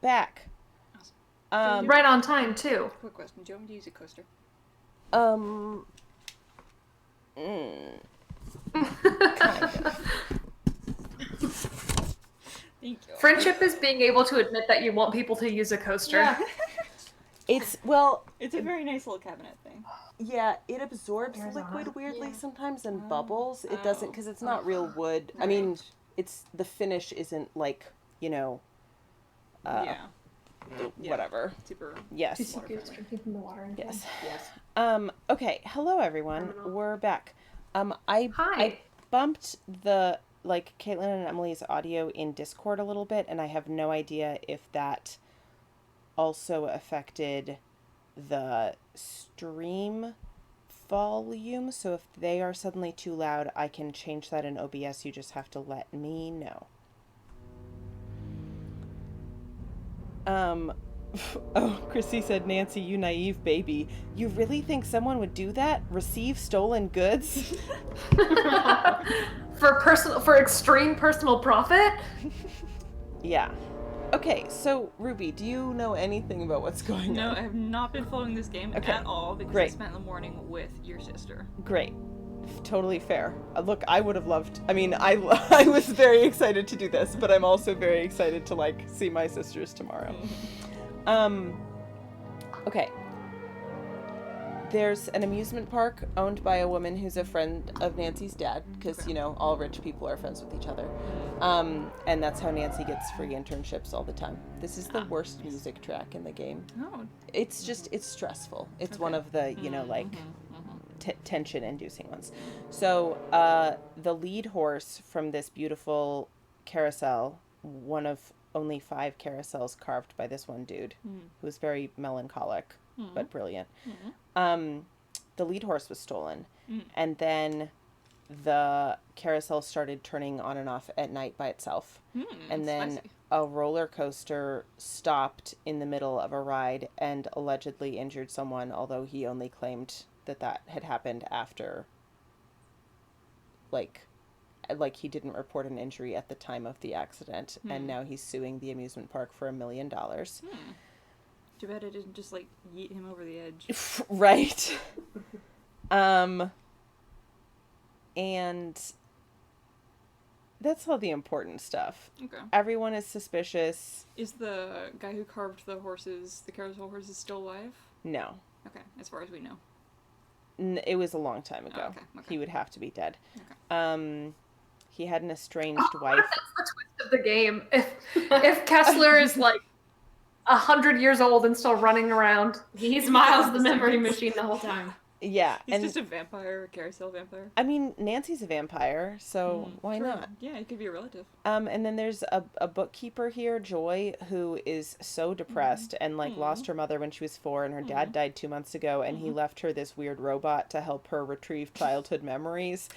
back. Right on time, too. Quick question. Do you want me to use a coaster? Kind of. Thank you. Friendship is being able to admit that you want people to use a coaster. Yeah. It's It's a very nice little cabinet thing. yeah, it absorbs Arizona. liquid weirdly Yeah. sometimes and bubbles. It doesn't because it's Oh. not real wood. I Right. mean, it's the finish isn't like, Yeah. whatever. Super. Yes. Just you guys drinking from the water. Yes. Yes. Okay. Hello, everyone. Terminal. We're back. I Hi. bumped the Caitlin and Emily's audio in Discord a little bit, and I have no idea if that also affected the stream volume. So if they are suddenly too loud, I can change that in OBS. You just have to let me know. Oh, Chrissy said, Nancy, you naive baby. You really think someone would do that? Receive stolen goods? For extreme personal profit? Yeah. Okay, so Ruby, do you know anything about what's going No, on? I have not been following this game Okay, at all because great. I spent the morning with your sister. Great. Totally fair. Look, I would have loved, I mean, I was very excited to do this, but I'm also very excited to, see my sisters tomorrow. Okay. There's an amusement park owned by a woman who's a friend of Nancy's dad, because, Okay. all rich people are friends with each other. And that's how Nancy gets free internships all the time. This is the worst music track in the game. Oh. It's stressful. It's one Okay. of the, tension-inducing ones. So, the lead horse from this beautiful carousel, one of only 5 carousels carved by this one dude, who was very melancholic, but brilliant. The lead horse was stolen. And then the carousel started turning on and off at night by itself. And then spicy. a roller coaster stopped in the middle of a ride and allegedly injured someone, although he only claimed that had happened after, he didn't report an injury at the time of the accident, and now he's suing the amusement park for $1 million. Too bad I didn't just yeet him over the edge. Right. And that's all the important stuff. Okay. Everyone is suspicious. Is the guy who carved the carousel horses, still alive? No. Okay, as far as we know. It was a long time ago. Oh, okay. He would have to be dead. Okay. He had an estranged wife. That's the twist of the game. If Kessler is 100 years old and still running around, he's Miles the memory machine the whole time. Yeah. He's just a vampire, a carousel vampire. I mean, Nancy's a vampire, so why True. not? Yeah, he could be a relative. And then there's a bookkeeper here, Joy, who is so depressed and lost her mother when she was 4, and her dad died 2 months ago, and he left her this weird robot to help her retrieve childhood memories,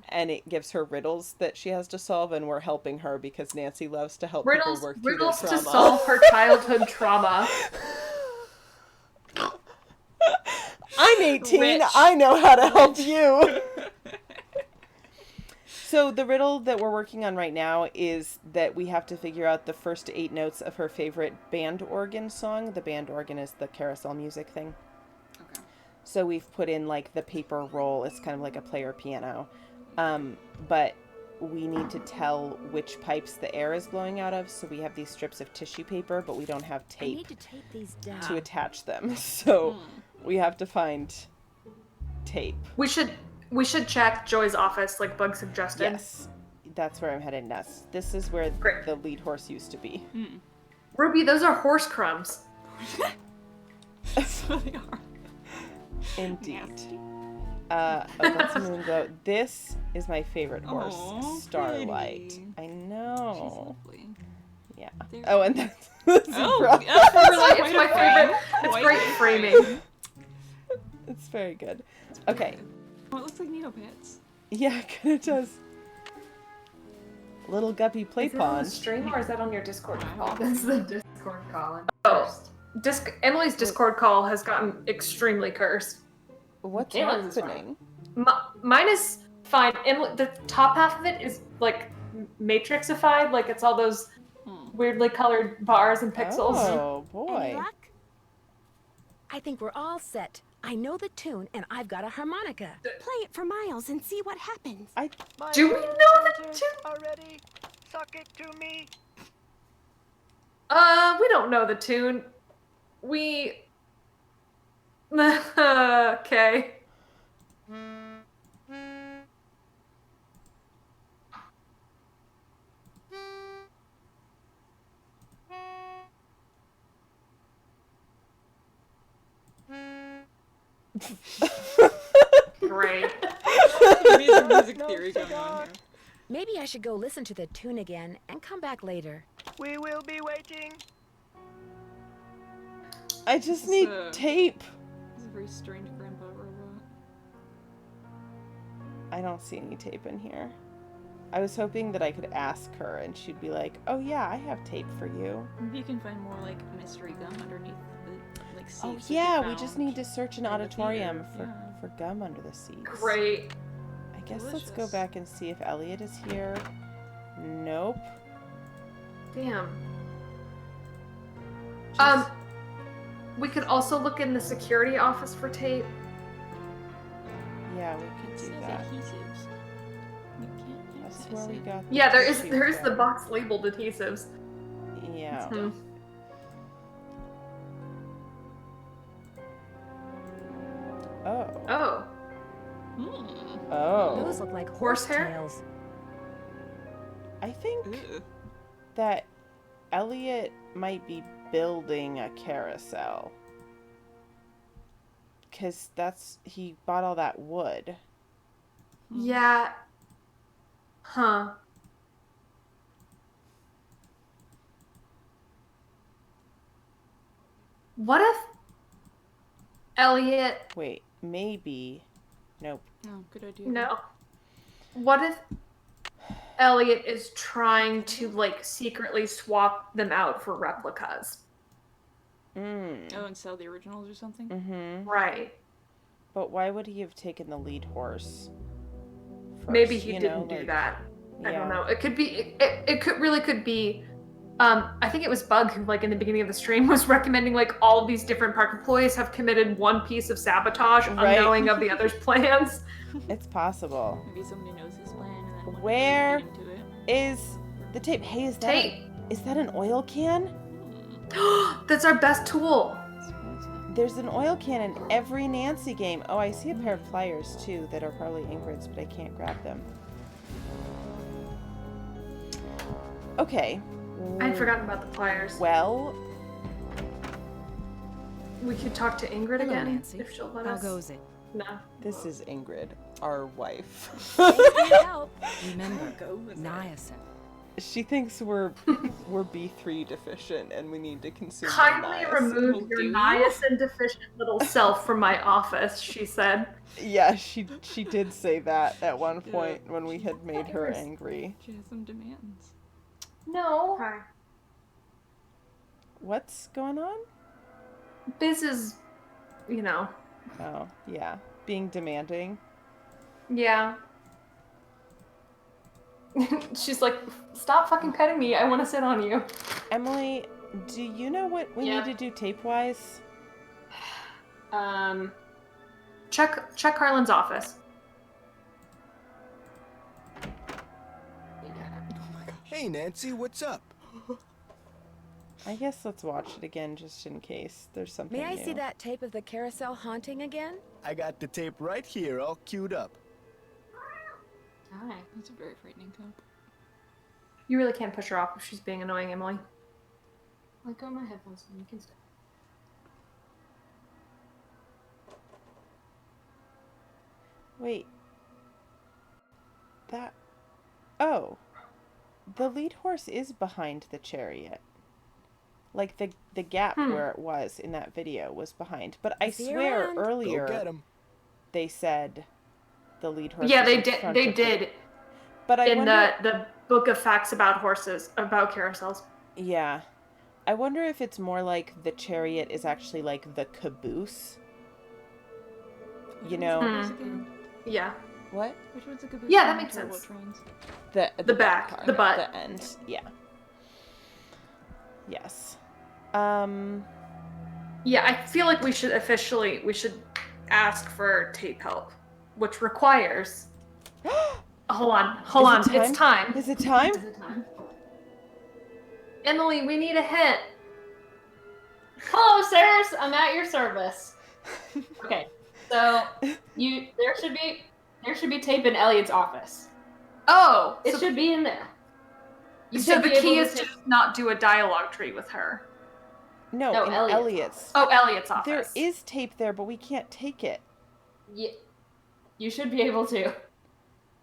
and it gives her riddles that she has to solve, and we're helping her because Nancy loves to help people work through their Riddles trauma. to solve her childhood trauma. I'm 18. Rich. I know how to help you. So the riddle that we're working on right now is that we have to figure out the first 8 notes of her favorite band organ song. The band organ is the carousel music thing. Okay. So we've put in the paper roll. It's kind of like a player piano. But we need to tell which pipes the air is blowing out of. So we have these strips of tissue paper, but we don't have tape I need to tape these down. to attach them. So we have to find tape. We should check Joy's office, like Bug suggested. Yes, that's where I'm headed next. This is where Great. the lead horse used to be. Ruby, those are horse crumbs. So they are. Indeed. Nasty. That's Moonglow. This is my favorite horse, Aw, Starlight. pretty. I She's know. lovely. Yeah. There's- Oh, and that's Oh, Zebra. It's my favorite. It's great framing. It's very good. Okay. Oh, it looks like Neopets. Yeah, it kind of does. Little guppy play Is it on the pond. stream or is that on your Discord call? This is the Discord call. Oh, Emily's Discord call has gotten extremely cursed. What's Caitlin's is happening? Mine is fine. The top half of it is matrixified, it's all those weirdly colored bars and pixels. Oh, Any boy. luck? I think we're all set. I know the tune, and I've got a harmonica. Play it for Miles and see what happens. Do we know the tune? Already? Suck it to me. We don't know the tune. We... Okay. Great. Amazing music theory going on here. Maybe I should go listen to the tune again and come back later. We will be waiting. I just need tape. This is a very strange grandpa robot. I don't see any tape in here. I was hoping that I could ask her and she'd be like, oh yeah, I have tape for you. Maybe you can find more like mystery gum underneath the like seats. Oh that you yeah, we found just need to search an in the auditorium theater. for gum under the seats. Great. I guess let's go Delicious. back and see if Elliot is here. Nope. Damn. Just- We could also look in the security office for tape. Yeah, we It could do says that. adhesives. You can't use That's it. where we got. Yeah, there tissue is the from. box labeled adhesives. Yeah. Hmm. Oh. Oh. Hmm. Oh. Those look like Horsehair? tails. I think Ew. that Elliot might be building a carousel. Cause he bought all that wood. Yeah. Huh. What if Elliot... Wait, maybe. Nope. Oh, good idea. No. What if Elliot is trying to, like, secretly swap them out for replicas? Oh, and sell the originals or something? Mm-hmm. Right. But why would he have taken the lead horse? Maybe first, he you didn't know, do like- that. I Yeah. don't know. It could be. It could really could be. I think it was Bug who, like, in the beginning of the stream, was recommending like all of these different park employees have committed one piece of sabotage, Right. unknowing of the other's plans. It's possible. Maybe somebody knows his plan and then wanted to Where get into it. Is the tape? Hey, is that Tape. is that an oil can? That's our best tool. There's an oil can in every Nancy game. Oh, I see a pair of pliers too that are probably Ingrid's, but I can't grab them. Okay. I'd forgotten about the pliers. Well, We could talk to Ingrid Hello, again Nancy. if she'll let How us. goes it? No. this is Ingrid, our wife. Thanks for your help. Remember, Go with it. niacin. She thinks we're B3 deficient and we need to consume more Kindly niacin. remove Do your you? niacin deficient little self from my office, she said. Yeah, she did say that at one Yeah. point when we had made her Iris. angry. She has some demands. No. What's going on? Biz is, Oh, yeah. Being demanding. yeah. She's like, stop fucking petting me. I want to sit on you. Emily, do you know what we Yeah. need to do tape-wise? Check Harlan's office. Hey Nancy, what's up? I guess let's watch it again just in case there's something May I new. see that tape of the carousel haunting again? I got the tape right here, all queued up. Hi. That's a very frightening cop. You really can't push her off if she's being annoying, Emily. Let go of my headphones and you can stay. Wait. Oh. The lead horse is behind the chariot. Like the gap where it was in that video was behind. But I See you swear around. Go get earlier him. they said the lead horse Yeah, was they in did. front They of the- did But I in wonder, the book of facts about horses, about carousels. yeah. I wonder if it's more like the chariot is actually like the caboose. You know, Yeah. what? Which one's the caboose? Yeah, that and makes turbo sense. Trains? The back, part, the butt. the end. Yeah. Yes. Yeah, I feel like we should ask for tape help, which requires. Hold on. It's time. Is it time? Emily, we need a hint. Hello, sirs. I'm at your service. Okay, so there should be tape in Elliot's office. Oh, It should be in there. You so should the be key able is to just not do a dialogue tree with her. No, No, in Elliot's Elliot's. Oh, Elliot's office. There is tape there, but we can't take it. Yeah, you should be able to.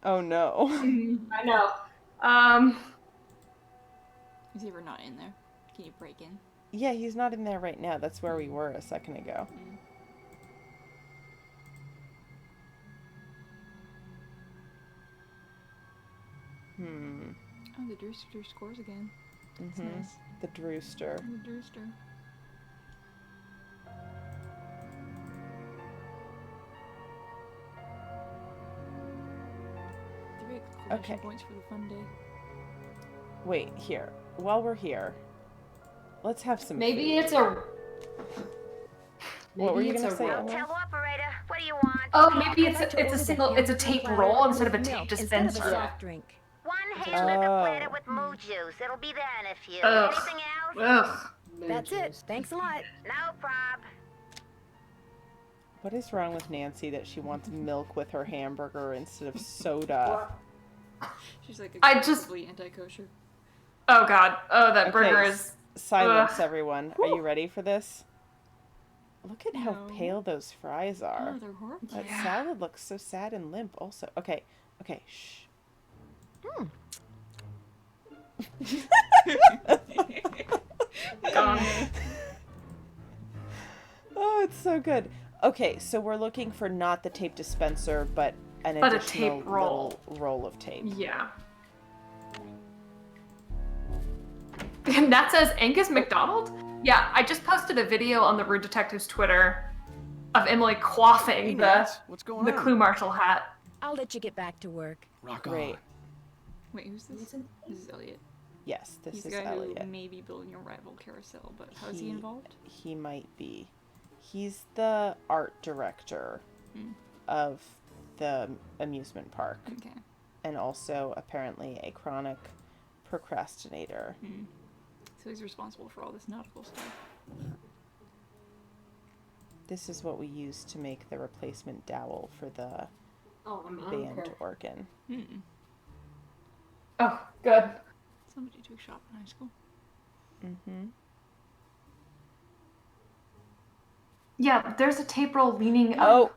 Oh no. I know. Is he ever not in there? Can you break in? Yeah, he's not in there right now. That's where we were a second ago. Oh, the Drewster scores again. That's Mm-hmm. nice. The Drewster. The Drewster. 3 exclamation Okay. points for the fun day. Wait, here. While we're here, let's have some Maybe food. it's a. What were Maybe you it's gonna a say, roll. Emily? Tell operator, what do you want? Oh, maybe I'd like to order the it's a hamburger tape platter roll instead of a with tape milk instead of dispenser. a soft drink. One hamburger platter with moo juice. It'll be there in a few. Ugh. Anything else? Ugh. That's it. Thanks a lot. No prob. What is wrong with Nancy that she wants milk with her hamburger instead of soda? She's like I just- aggressively anti-kosher. Oh God. Oh, that Okay, burger is. Silence, Ugh. everyone. Are you ready for this? Look at how No. pale those fries are. Oh, they're horrible. That Yeah. salad looks so sad and limp also. Okay, shh. Gone. Oh, it's so good. Okay, so we're looking for not the tape dispenser, but an But a additional tape roll. little roll of tape. Yeah. And that says Angus McDonald? Yeah, I just posted a video on the Rude Detective's Twitter of Emily quaffing Hey, the Nance, what's going on? Clue Marshal hat. I'll let you get back to work. Rock Great. on. Wait, who's this? This is Elliot. Yes, this He's is the guy Elliot. who may be building a rival carousel, but how is he involved? He might be. He's the art director Hmm. of the amusement park, Okay. and also apparently a chronic procrastinator. So he's responsible for all this nautical stuff. This is what we used to make the replacement dowel for the Oh, I don't band care. organ. Oh, good. Somebody took shop in high school. Mm-hmm. Yeah, there's a tape roll leaning up. Oh, Would it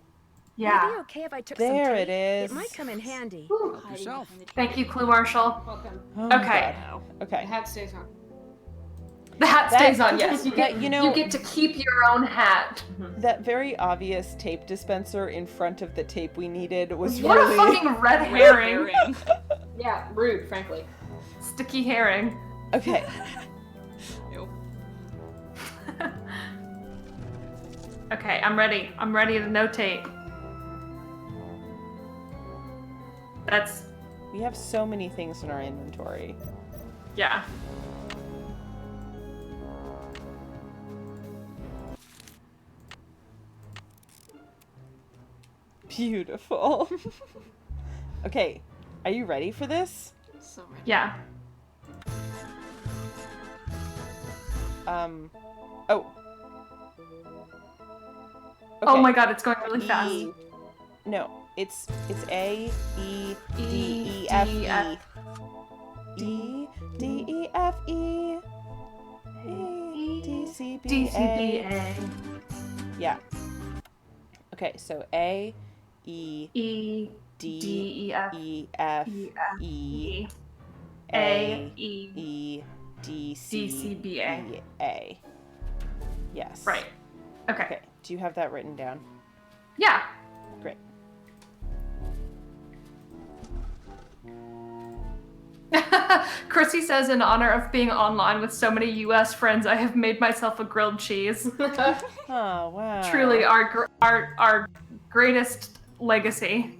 Yeah. be okay if I took there some it tape? is. It might come in handy. Help yourself. Thank you, Clue Marshal. Welcome. Oh my Okay. God. The Okay. hat stays on. The hat That- stays on, yes. You that, get, you know- you get to keep your own hat. That very obvious tape dispenser in front of the tape we needed was What really a fucking red herring. Yeah, rude, frankly. Sticky herring. okay. Ew. Okay, I'm ready. I'm ready to notate. That's, We have so many things in our inventory. yeah. Beautiful. Okay, are you ready for this? So ready. Yeah. Oh. Oh Okay. my god, it's going really fast. E. No, it's A E D E E, F D, E. F. E D E F E. E D C B A. DCBA. Yeah. Okay, so A E E, D D, E, F, E F E, F, E E, A A, E. E D C DCBA. B A. Yes. Right. Okay. Okay. Do you have that written down? Yeah. Great. Chrissy says, in honor of being online with so many U.S. friends, I have made myself a grilled cheese. Oh wow. Truly, our greatest legacy.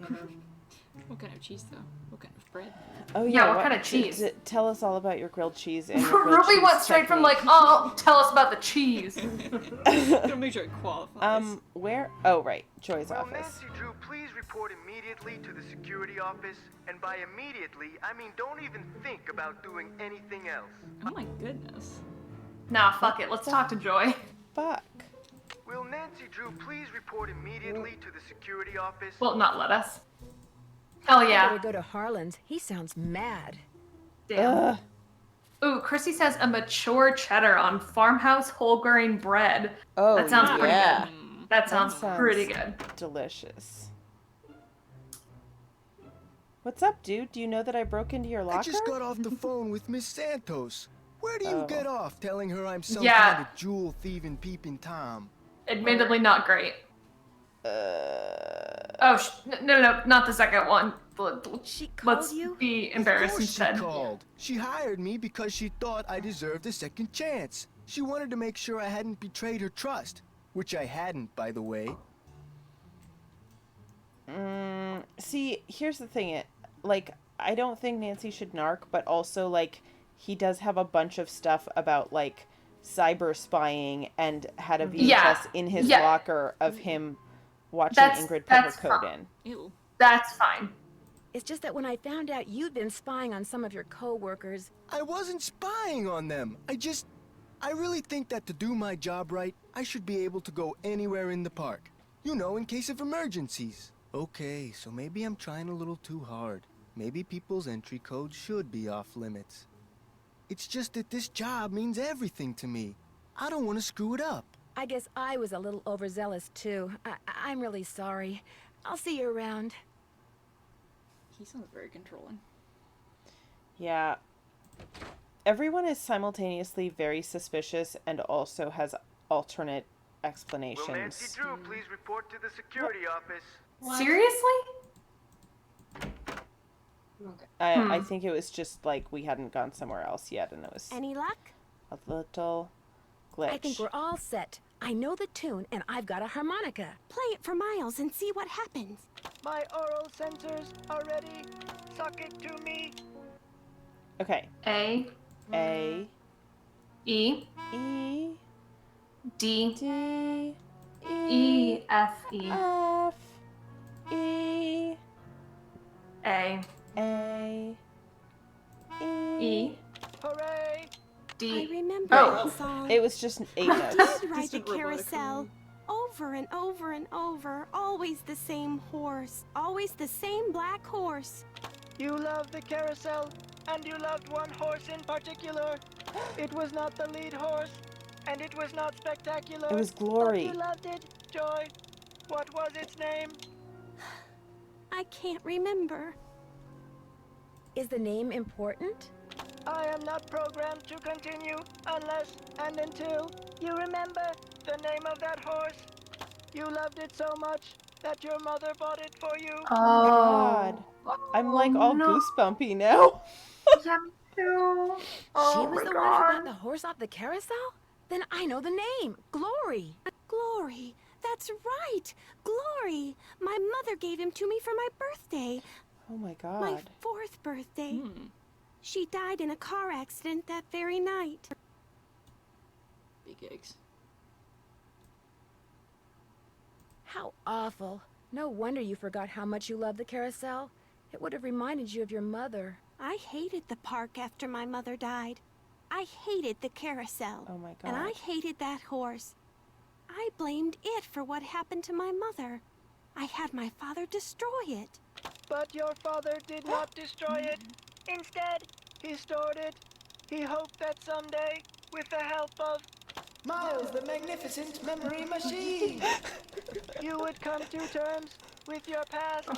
What kind of cheese, though? What kind of bread? Oh Yeah, yeah, what kind of cheese? Tell us all about your grilled cheese and your grilled Ruby cheese went straight from technique. tell us about the cheese. Gotta make sure it qualifies. Where? Oh, right, Joy's Will office. Nancy Drew please report immediately to the security office? And by immediately, I mean don't even think about doing anything else. Oh my goodness. Nah, fuck it. Let's talk to Joy. Fuck. Will Nancy Drew please report immediately to the security office? Well, not let us. Hell I yeah. better go to Harlan's. He sounds mad. Damn. Ugh. Ooh, Chrissy says a mature cheddar on farmhouse whole grain bread. Oh, That sounds pretty yeah. good. That sounds pretty good. Delicious. What's up, dude? Do you know that I broke into your locker? I just got off the phone with Miss Santos. Where do you Oh. get off telling her I'm some Yeah. kind of jewel thieving peeping Tom? Admittedly, not great. Oh, no, not the second one. She called Let's you? be Of embarrassed course instead. she called. She hired me because she thought I deserved a second chance. She wanted to make sure I hadn't betrayed her trust, which I hadn't, by the way. See, here's the thing. Like, I don't think Nancy should narc, but also, like, he does have a bunch of stuff about, like, cyber spying and had a VHS Yeah. in his Yeah. locker of him watching That's- Ingrid put that's her coat fine. in. Ew. That's fine. It's just that when I found out you'd been spying on some of your co-workers, I wasn't spying on them. I really think that to do my job right, I should be able to go anywhere in the park. You know, in case of emergencies. Okay, so maybe I'm trying a little too hard. Maybe people's entry codes should be off limits. It's just that this job means everything to me. I don't want to screw it up. I guess I was a little overzealous too. I'm really sorry. I'll see you around. He sounds very controlling. Yeah. Everyone is simultaneously very suspicious and also has alternate Will explanations. Nancy Drew please report to the security office? Seriously? I think it was just like we hadn't gone somewhere else yet, and it was Any luck? a little glitch. I think we're all set. I know the tune, and I've got a harmonica. Play it for Miles and see what happens. My oral sensors are ready. Suck it to me. Okay. A, A, E, E, D, D, E, F, E, F, E, A, A, E, Hooray! I D. remember Oh. that song. It was just 8 notes. Just Ride the a robotic carousel one. over and over and over. Always the same horse. Always the same black horse. You loved the carousel, and you loved one horse in particular. It was not the lead horse, and it was not spectacular. It was But Glory. you loved it, Joy. What was its name? I can't remember. Is the name important? I am not programmed to continue unless and until you remember the name of that horse. You loved it so much that your mother bought it for you. God. I'm like all no. goosebumpy now. Yeah, me too. She Oh was my the one who God. got the horse off the carousel? Then I know the name. Glory. Glory. That's right. Glory. My mother gave him to me for my birthday. Oh my My God. 4th birthday. Hmm. She died in a car accident that very night. Big eggs. How awful. No wonder you forgot how much you loved the carousel. It would have reminded you of your mother. I hated the park after my mother died. I hated the carousel. Oh my God. And I hated that horse. I blamed it for what happened to my mother. I had my father destroy it. But your father did not destroy it. Instead, he stored it. He hoped that someday, with the help of Miles, the magnificent memory machine! you would come to terms with your past. And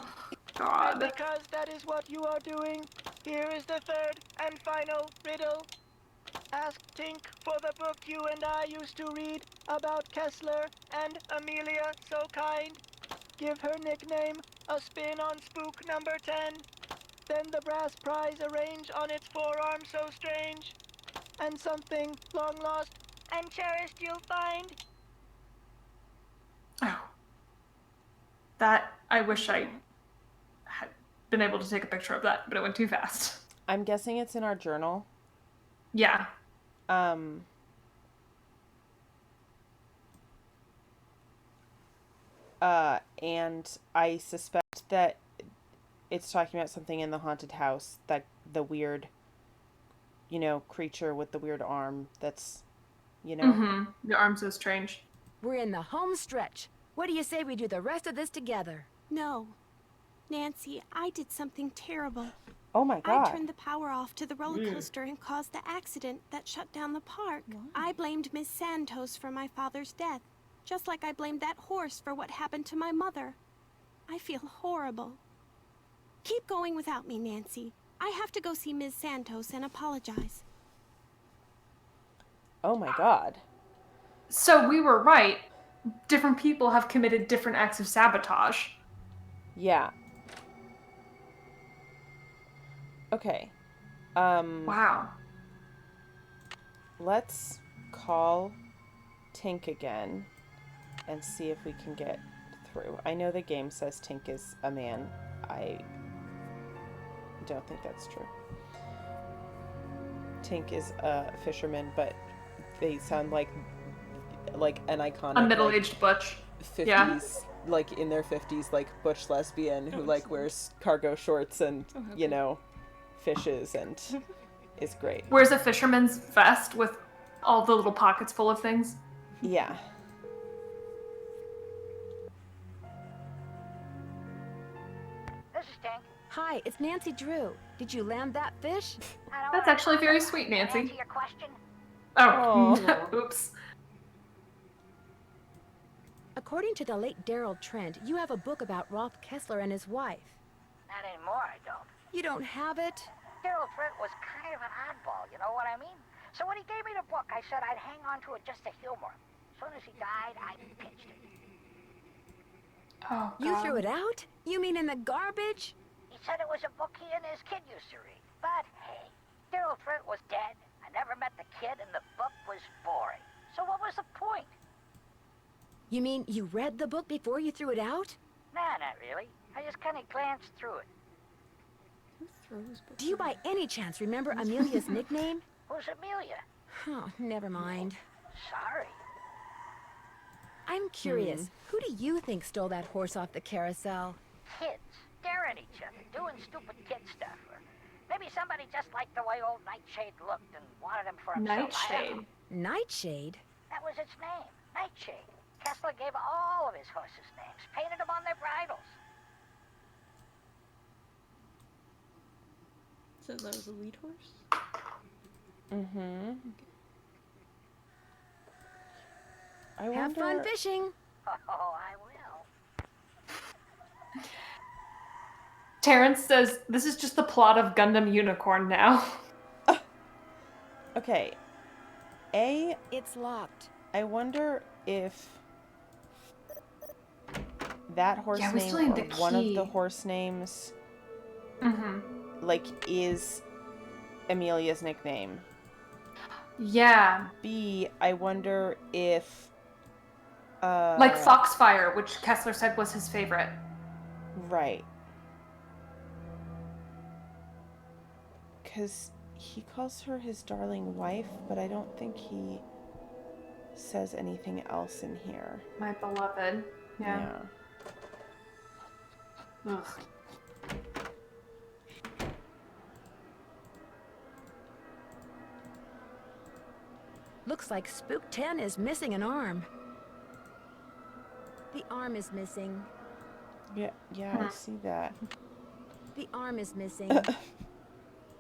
God. because that is what you are doing, here is the third and final riddle. Ask Tink for the book you and I used to read about Kessler and Amelia So Kind. Give her nickname a spin on spook number 10. Then the brass prize arrange on its forearm so strange. And something long lost and cherished you'll find. Oh. That, I wish I had been able to take a picture of that, but it went too fast. I'm guessing it's in our journal. Yeah. And I suspect that it's talking about something in the haunted house, that the weird, creature with the weird arm that's, The arm's so strange. We're in the home stretch. What do you say we do the rest of this together? No. Nancy, I did something terrible. Oh my God. I turned the power off to the roller coaster and caused the accident that shut down the park. I blamed Miss Santos for my father's death, just like I blamed that horse for what happened to my mother. I feel horrible. Keep going without me, Nancy. I have to go see Ms. Santos and apologize. Oh my God. So we were right. Different people have committed different acts of sabotage. Yeah. Okay. Wow. Let's call Tink again and see if we can get through. I know the game says Tink is a man. I don't think that's true. Tink is a fisherman, but they sound like an iconic, A middle-aged butch. 50s, Yeah. like in their 50s, like butch lesbian who like wears cargo shorts and fishes and is great. Wears a fisherman's vest with all the little pockets full of things. Yeah. This is Tink. Hi, it's Nancy Drew. Did you land that fish? That's actually very sweet, Nancy. Answer your question? Oh, oops. According to the late Daryl Trent, you have a book about Rolf Kessler and his wife. Not anymore, I don't. You don't have it? Daryl Trent was kind of an oddball, you know what I mean? So when he gave me the book, I said I'd hang on to it just to humor him. As soon as he died, I pitched it. Oh, You threw it out? You mean in the garbage? He said it was a book he and his kid used to read. But hey, Daryl Trent was dead. I never met the kid, and the book was boring. So what was the point? You mean you read the book before you threw it out? Nah, not really. I just kind of glanced through it. Do you by any chance remember Amelia's nickname? Who's Amelia? Oh, never mind. Sorry. I'm curious, who do you think stole that horse off the carousel? Kids staring at each other, doing stupid kid stuff. Or maybe somebody just liked the way old Nightshade looked and wanted him for himself. Nightshade. Nightshade? That was its name, Nightshade. Kessler gave all of his horses names, painted them on their bridles. So that was a lead horse? Mm-hmm. I Have wonder... fun fishing. Oh, I will. Terrence says, this is just the plot of Gundam Unicorn now. Okay. It's locked. I wonder if that horse Yeah, we name still need or the one of key. the horse names Mm-hmm. is Amelia's nickname. Yeah. B, I wonder if Like Foxfire, which Kessler said was his favorite. right. Because he calls her his darling wife, but I don't think he says anything else in here. My beloved. Yeah. Ugh. Looks like Spook 10 is missing an arm. The arm is missing. Yeah, I see that. The arm is missing.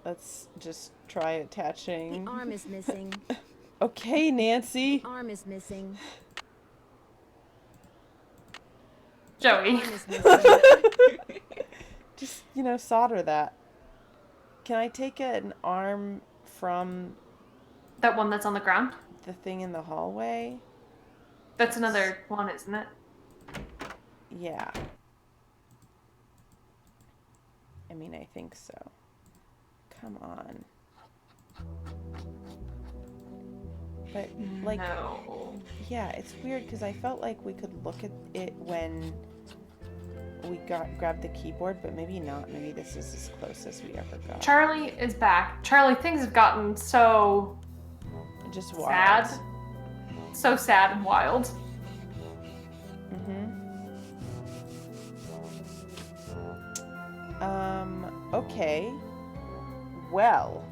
Let's just try attaching. The arm is missing. Okay, Nancy. The arm is missing. Joey. The arm is missing. Just, solder that. Can I take an arm from That one that's on the ground? the thing in the hallway? That's another one, isn't it? Yeah. I mean, I think so. Come on. But, like, No. yeah, it's weird because I felt like we could look at it when we grabbed the keyboard, but maybe not. Maybe this is as close as we ever got. Charlie is back. Charlie, things have gotten so Just wild. sad. So sad and wild. Okay. Well.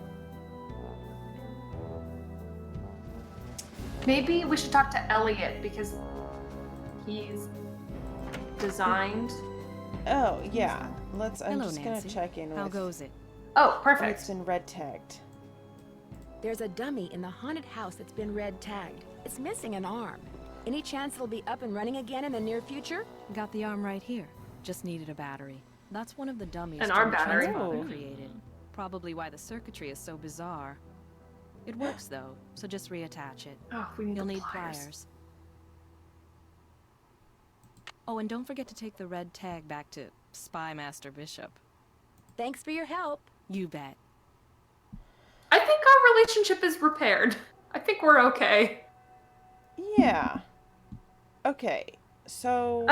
Maybe we should talk to Elliot because he's designed. Oh, yeah. I'm Hello, just going to Nancy. check in How with... goes it? Oh, Oh, perfect. it's been red tagged. There's a dummy in the haunted house that's been red tagged. It's missing an arm. Any chance it'll be up and running again in the near future? Got the arm right here. Just needed a battery. That's one of the dummies An arm Jimmy battery. Transfather Oh. created. Probably why the circuitry is so bizarre. It works though, so just reattach it. Oh, we need You'll the need pliers. pliers. Oh, and don't forget to take the red tag back to Spy Master Bishop. Thanks for your help. You bet. I think our relationship is repaired. I think we're okay. Yeah. Okay. So...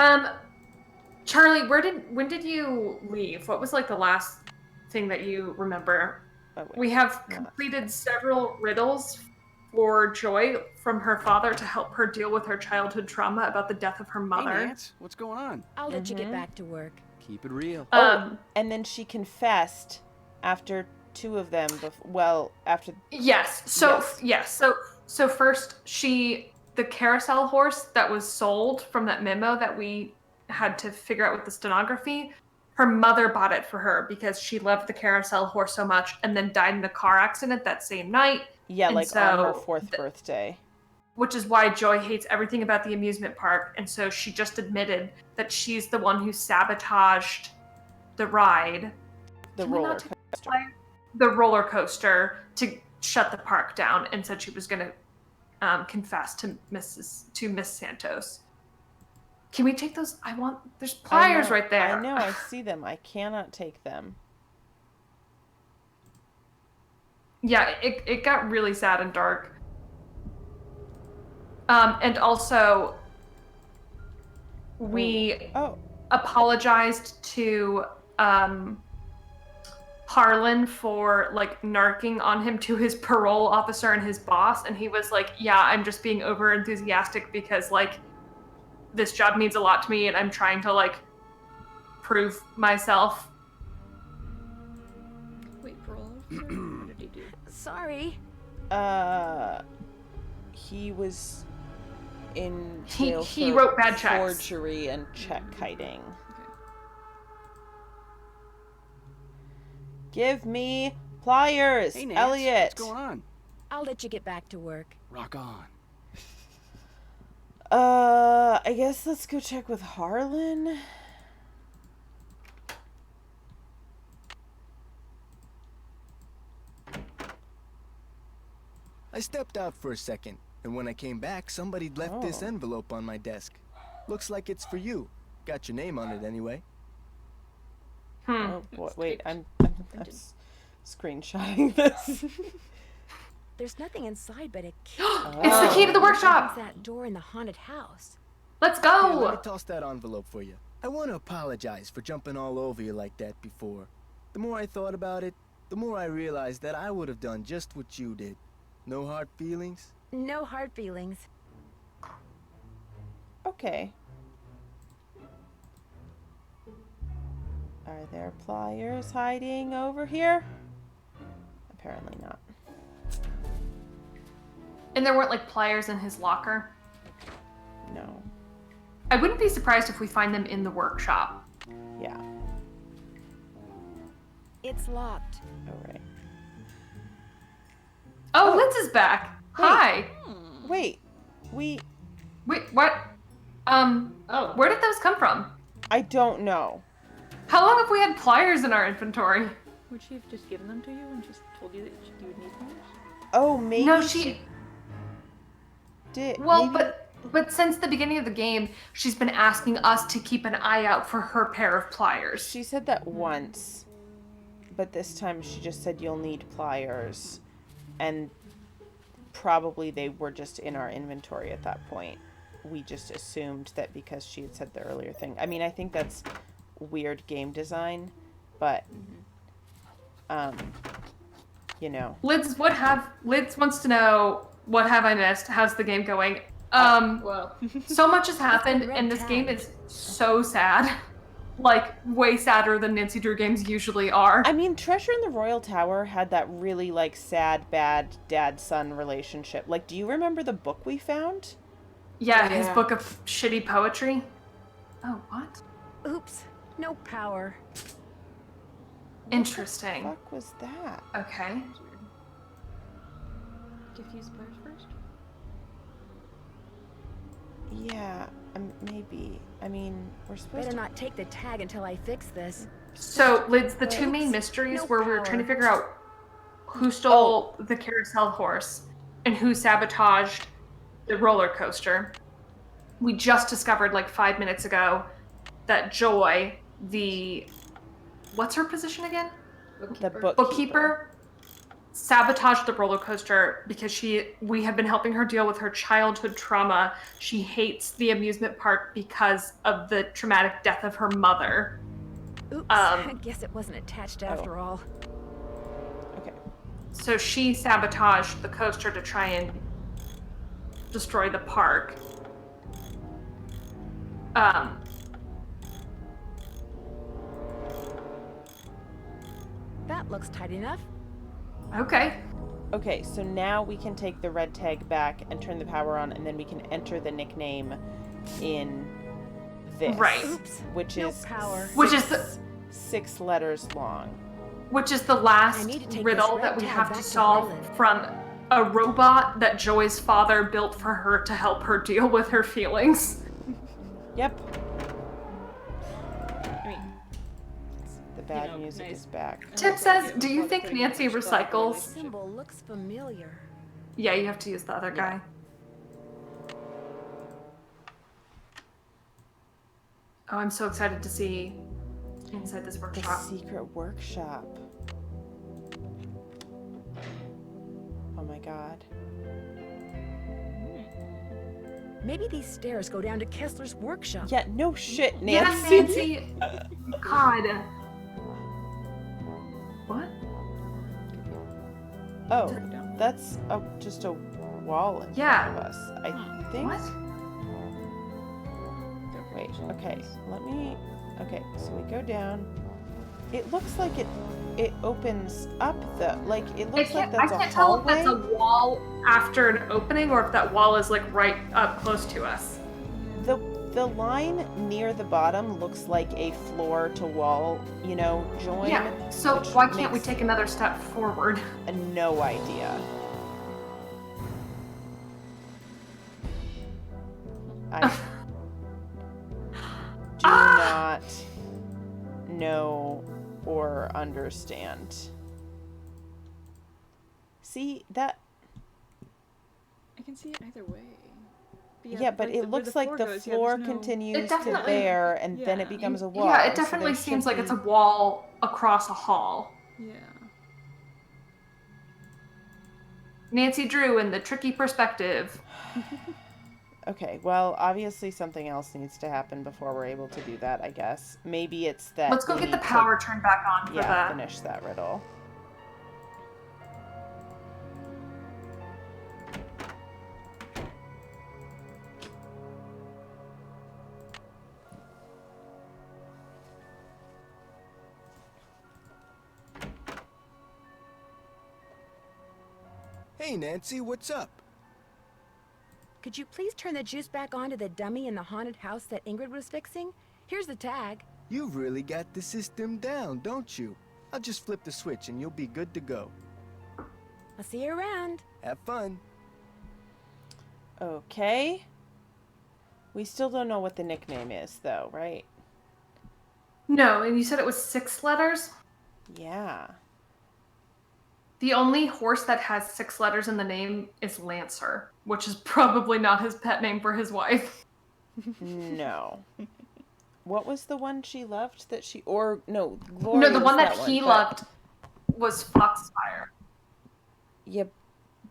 Charlie, when did you leave? What was like the last thing that you remember? oh, wait. We have completed several riddles for Joy from her father to help her deal with her childhood trauma about the death of her Hey, mother. Nance, what's going on? I'll let you get back to work. Keep it real. And then she confessed after two of them. After... Yes. So first the carousel horse that was sold from that memo that we had to figure out with the stenography, her mother bought it for her because she loved the carousel horse so much and then died in a car accident that same night. Yeah, And like on her so 4th birthday. Which is why Joy hates everything about the amusement park. And so she just admitted that she's the one who sabotaged the ride. The Can we roller not take coaster. the roller coaster to shut the park down, and said she was going to confess to Miss Santos. Can we take those? There's pliers right there. I know, I see them. I cannot take them. Yeah, it got really sad and dark. And also, we apologized to Harlan for like narking on him to his parole officer and his boss, and he was like, yeah, I'm just being over enthusiastic because like this job means a lot to me and I'm trying to like prove myself. Wait, parole officer? What did he do? Sorry. He was in He jail for wrote bad checks. forgery and check kiting. Give me pliers, Hey, Nance, Elliot. what's going on? I'll let you get back to work. Rock on. I guess let's go check with Harlan. I stepped out for a second, and when I came back, somebody'd left this Oh. envelope on my desk. Looks like it's for you. Got your name on it anyway. Oh boy, wait, I'm screenshotting this. There's nothing inside but a key. It's the key to the workshop. Opens that door in the haunted house. Let's Here, let go. me toss that envelope for you. I want to apologize for jumping all over you like that before. The more I thought about it, the more I realized that I would have done just what you did. No hard feelings? No hard feelings. Okay. Are there pliers hiding over here? Apparently not. And there weren't like pliers in his locker. No. I wouldn't be surprised if we find them in the workshop. Yeah. It's locked. Oh, right. Oh, Liz is back. Hi. Wait. Wait, what? Where did those come from? I don't know. How long have we had pliers in our inventory? Would she have just given them to you and just told you that you would need them? Oh, maybe No, she did. Well, maybe... but since the beginning of the game, she's been asking us to keep an eye out for her pair of pliers. She said that once, but this time she just said you'll need pliers, and probably they were just in our inventory at that point. We just assumed that because she had said the earlier thing. I mean, I think that's weird game design, but you know. Lids wants to know, what have I missed? How's the game going? Well, So much has happened, and this game is so sad. Like, way sadder than Nancy Drew games usually are. I mean, Treasure in the Royal Tower had that really, like, sad, bad dad-son relationship. Like, do you remember the book we found? Yeah, his book of shitty poetry. Oh, what? Oops, no power. Interesting. What the fuck was that? Okay. Diffuse fires first? Yeah, maybe. I mean, we're supposed Better to... not take the tag until I fix this. So, Lids, the two main mysteries where we were trying to figure out who stole the carousel horse and who sabotaged the roller coaster. We just discovered, like, 5 minutes ago that Joy, what's her position again? The Bookkeeper sabotaged the roller coaster because we have been helping her deal with her childhood trauma. She hates the amusement park because of the traumatic death of her mother. Oops, I guess it wasn't attached after all. Okay. So she sabotaged the coaster to try and destroy the park. That looks tight enough. Okay. Okay, so now we can take the red tag back and turn the power on, and then we can enter the nickname in this. Right. Oops, which no is power. Which is 6 letters long. Which is the last riddle that we have to solve from a robot that Joy's father built for her to help her deal with her feelings. Yep. I mean, The bad music is back. Tip says, do you think Nancy recycles? Symbol looks familiar. Yeah, you have to use the other guy. Oh, I'm so excited to see inside this The workshop. secret workshop. Oh my god. Maybe these stairs go down to Kessler's workshop. Yeah, no shit, Yeah, Nancy. Nancy. God. What? Oh, that's just a wall in front of us. I think. What? Wait, okay, let me... Okay, so we go down. It looks like it opens up, though. Like, it looks like that's a hallway. I can't tell if that's a wall after an opening or if that wall is, like, right up close to us. The line near the bottom looks like a floor-to-wall, join. Yeah, so why can't we take another step forward? No idea. I do not know or understand. See, that... I can see it either way. Yeah, but it looks like the floor continues to there, and then it becomes a wall. Yeah, it definitely seems like it's a wall across a hall. Yeah. Nancy Drew in the tricky perspective. Okay, well, obviously something else needs to happen before we're able to do that, I guess. Maybe it's that... Let's go get the power turned back on for that. Finish that riddle. Hey, Nancy, what's up? Could you please turn the juice back on to the dummy in the haunted house that Ingrid was fixing? Here's the tag. You've really got the system down, don't you? I'll just flip the switch and you'll be good to go. I'll see you around. Have fun. Okay. We still don't know what the nickname is, though, right? No, and you said it was 6 letters? Yeah. The only horse that has 6 letters in the name is Lancer, which is probably not his pet name for his wife. No. What was the one she loved that she... Or, no, Glory No, the one that he loved was Foxfire. Yeah,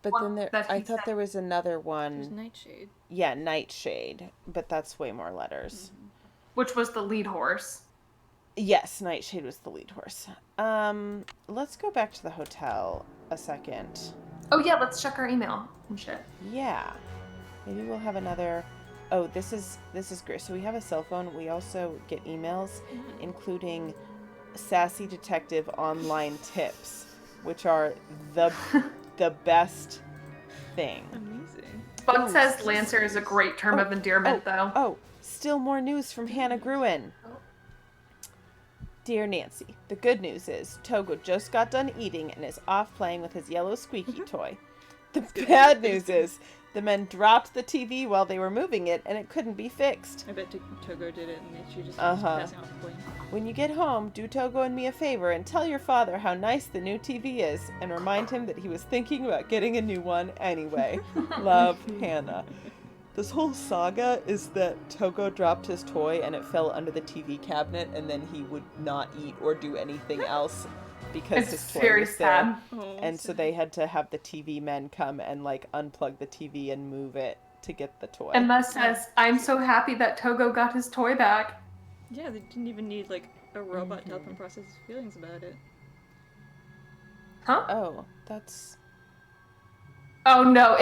but then I thought there was another one. There's Nightshade. Yeah, Nightshade, but that's way more letters. Which was the lead horse. Yes, Nightshade was the lead horse. Let's go back to the hotel a second. Oh yeah, let's check our email and shit. Yeah. Maybe we'll have another. Oh, this is great. So we have a cell phone. We also get emails, including Sassy Detective online tips, which are the best thing. Amazing. Buck says Lancer is a great term of endearment, though. Oh, still more news from Hannah Gruen. Dear Nancy, the good news is Togo just got done eating and is off playing with his yellow squeaky toy. The bad news is the men dropped the TV while they were moving it and it couldn't be fixed. I bet Togo did it and she just was passing off the blame. When you get home, do Togo and me a favor and tell your father how nice the new TV is and remind him that he was thinking about getting a new one anyway. Love, Hannah. This whole saga is that Togo dropped his toy and it fell under the TV cabinet and then he would not eat or do anything else because his toy was there. And so they had to have the TV men come and like unplug the TV and move it to get the toy. Emma says, I'm so happy that Togo got his toy back. Yeah, they didn't even need like a robot to help him process his feelings about it. Huh? Oh, that's... Oh no,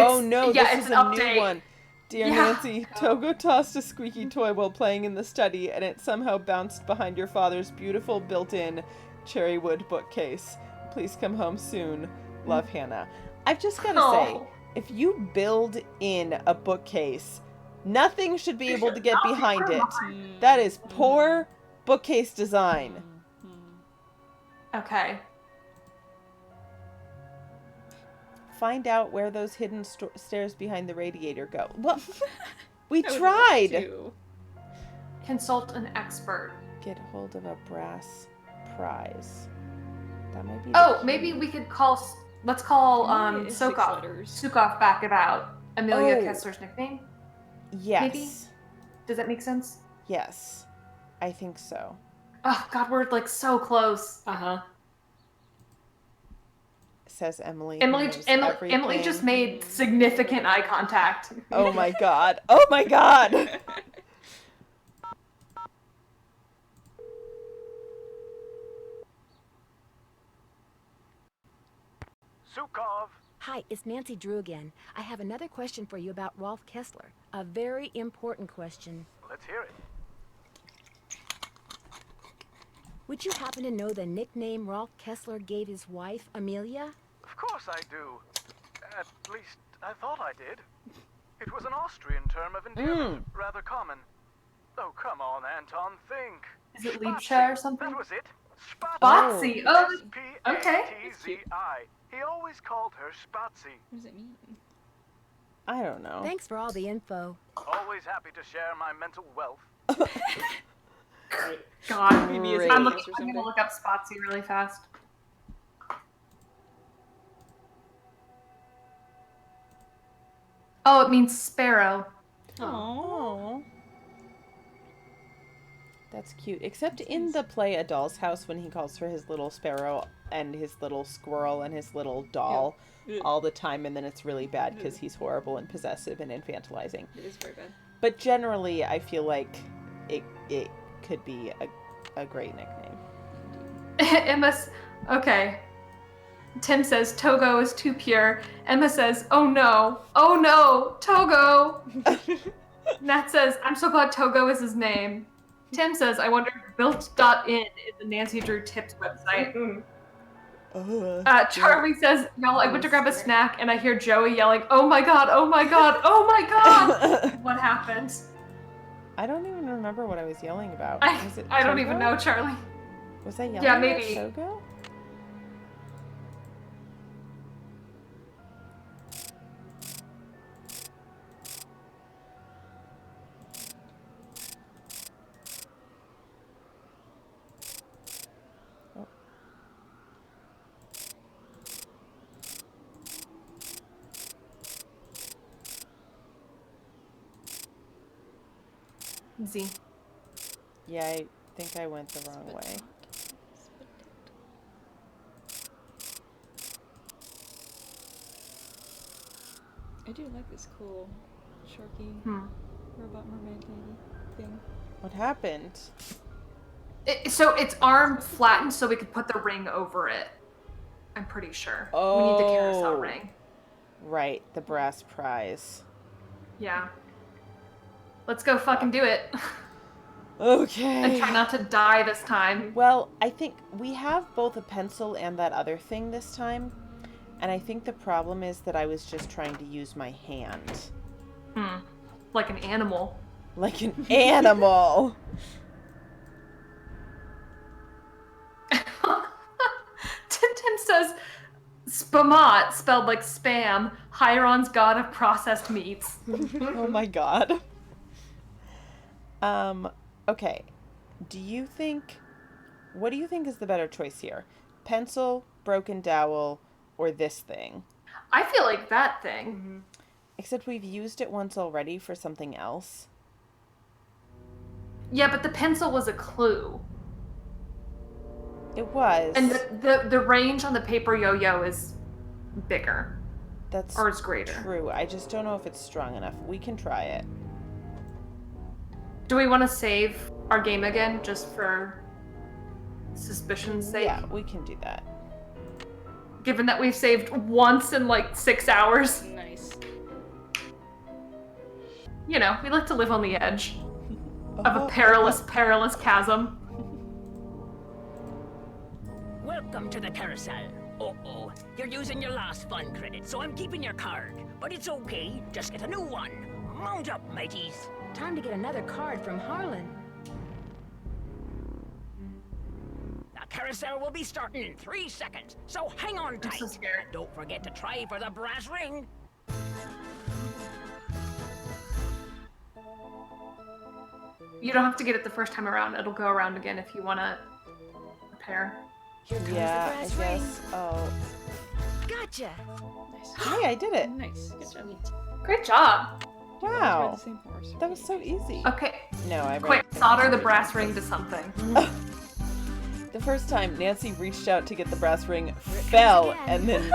this it's is an a update. new one. Dear Nancy, Togo tossed a squeaky toy while playing in the study, and it somehow bounced behind your father's beautiful built-in cherry wood bookcase. Please come home soon. Love, Hannah. I've just got to say, if you build in a bookcase, nothing should be able to get behind it. That is poor bookcase design. Okay. Find out where those hidden stairs behind the radiator go. Well, we tried. Consult an expert. Get hold of a brass prize. That might be. Maybe we could call. Let's call Sukov back about Amelia Kessler's nickname. Yes. Maybe. Does that make sense? Yes, I think so. Oh God, we're like so close. Says Emily. Emily just made significant eye contact. Oh my god. Oh my god. Sukov. Hi, it's Nancy Drew again. I have another question for you about Rolf Kessler. A very important question. Let's hear it. Would you happen to know the nickname Rolf Kessler gave his wife, Amelia? Of course I do. At least, I thought I did. It was an Austrian term of endearment, rather common. Oh, come on, Anton, think. Is it Liebscha or something? That was it. Spatsy. Oh, okay. S-P-A-T-Z-I. He always called her Spatsy. What does it mean? I don't know. Thanks for all the info. Always happy to share my mental wealth. God, I'm gonna look up Spatsy really fast. Oh, it means sparrow. Oh. That's cute. Except in the play A Doll's House when he calls her his little sparrow and his little squirrel and his little doll all the time, and then it's really bad because he's horrible and possessive and infantilizing. It is very bad. But generally, I feel like it could be a great nickname. Okay. Tim says Togo is too pure. Emma says, oh no, Togo. Nat says, I'm so glad Togo is his name. Tim says, I wonder if built.in is the Nancy Drew Tips website. Charlie says, y'all, I went to grab a snack and I hear Joey yelling, oh my god, oh my god, oh my god. What happened? I don't even remember what I was yelling about. I don't even know, Charlie. Was I yelling maybe. at Togo? Z. Yeah, I think I went the wrong way. I do like this cool Sharky robot mermaid lady thing. What happened? So its arm flattened so we could put the ring over it. I'm pretty sure. Oh. We need the carousel ring. Right, the brass prize. Yeah. Let's go fucking do it. Okay. And try not to die this time. Well, I think we have both a pencil and that other thing this time. And I think the problem is that I was just trying to use my hand. Like an animal. Like an animal! Tintin says, Spamat, spelled like spam, Hieron's god of processed meats. Oh my god. Okay. What do you think is the better choice here? Pencil, broken dowel, or this thing? I feel like that thing. Except we've used it once already for something else. Yeah, but the pencil was a clue. It was. And the range on the paper yo-yo is bigger. Or is greater. True. I just don't know if it's strong enough. We can try it. Do we want to save our game again just for suspicion's sake? Yeah, we can do that. Given that we've saved once in like 6 hours. Nice. You know, we like to live on the edge of a perilous chasm. Welcome to the carousel. Uh-oh, you're using your last fun credit, so I'm keeping your card. But it's okay, just get a new one. Mount up, mateys. Time to get another card from Harlan. The carousel will be starting in 3 seconds, so hang on tight. And don't forget to try for the brass ring. You don't have to get it the first time around. It'll go around again if you want to prepare. Here comes Yeah, the brass I ring. guess. Oh. Gotcha. Hey, I did it. Nice. Good job. Great job. Wow. The same horse. That was so easy. Okay. No, I Quick, solder the brass ring to something. The first time Nancy reached out to get the brass ring, fell, and then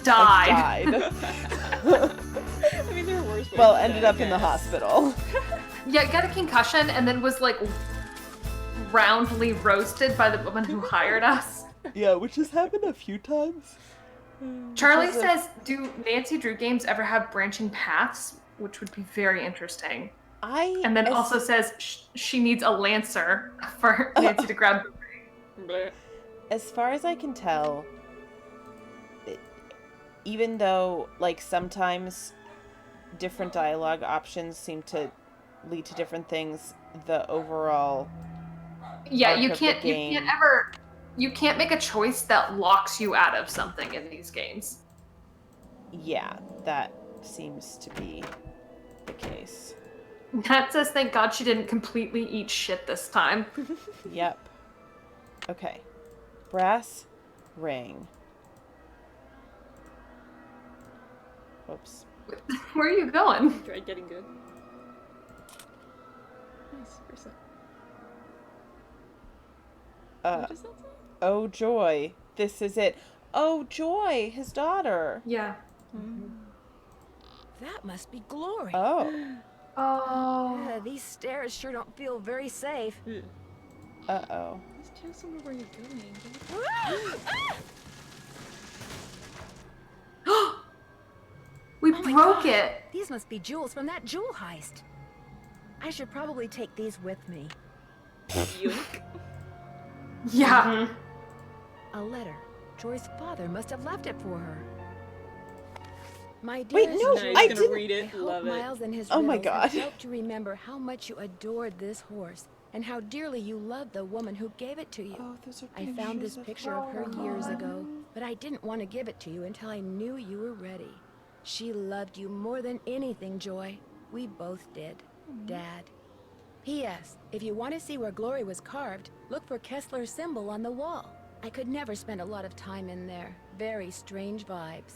died. I mean, there are worse ways Well, to ended die, up in the I guess. hospital. Yeah, got a concussion and then was like roundly roasted by the woman who hired us. Yeah, which has happened a few times. Charlie says, do Nancy Drew games ever have branching paths? Which would be very interesting. And then also says she needs a lancer for Nancy to grab the ring. As far as I can tell, even though, like, sometimes different dialogue options seem to lead to different things, the overall Yeah, arc you of the can't game- you can't make a choice that locks you out of something in these games. Yeah, that seems to be the case. Nat says, thank God she didn't completely eat shit this time. Yep. Okay. Brass ring. Whoops. Where are you going? Try getting good. Nice. Where's that? What does that say? Oh joy, this is it. Oh joy, his daughter. Yeah. That must be Glory. Oh. Oh. These stairs sure don't feel very safe. Uh-oh. Just tell someone where you're going. We Oh my broke God. it. These must be jewels from that jewel heist. I should probably take these with me. Yoink. Yeah. A letter. Joy's father must have left it for her. My Wait, dearest no, Now he's I gonna didn't. read I it. hope Love it. Miles and his Oh my riddles have God. helped you remember how much you adored this horse and how dearly you loved the woman who gave it to you. Oh, those are I found this pictures picture of her years ago, but I didn't want to give it to you until I knew you were ready. She loved you more than anything, Joy. We both did. Dad. P.S. If you want to see where Glory was carved, look for Kessler's symbol on the wall. I could never spend a lot of time in there. Very strange vibes.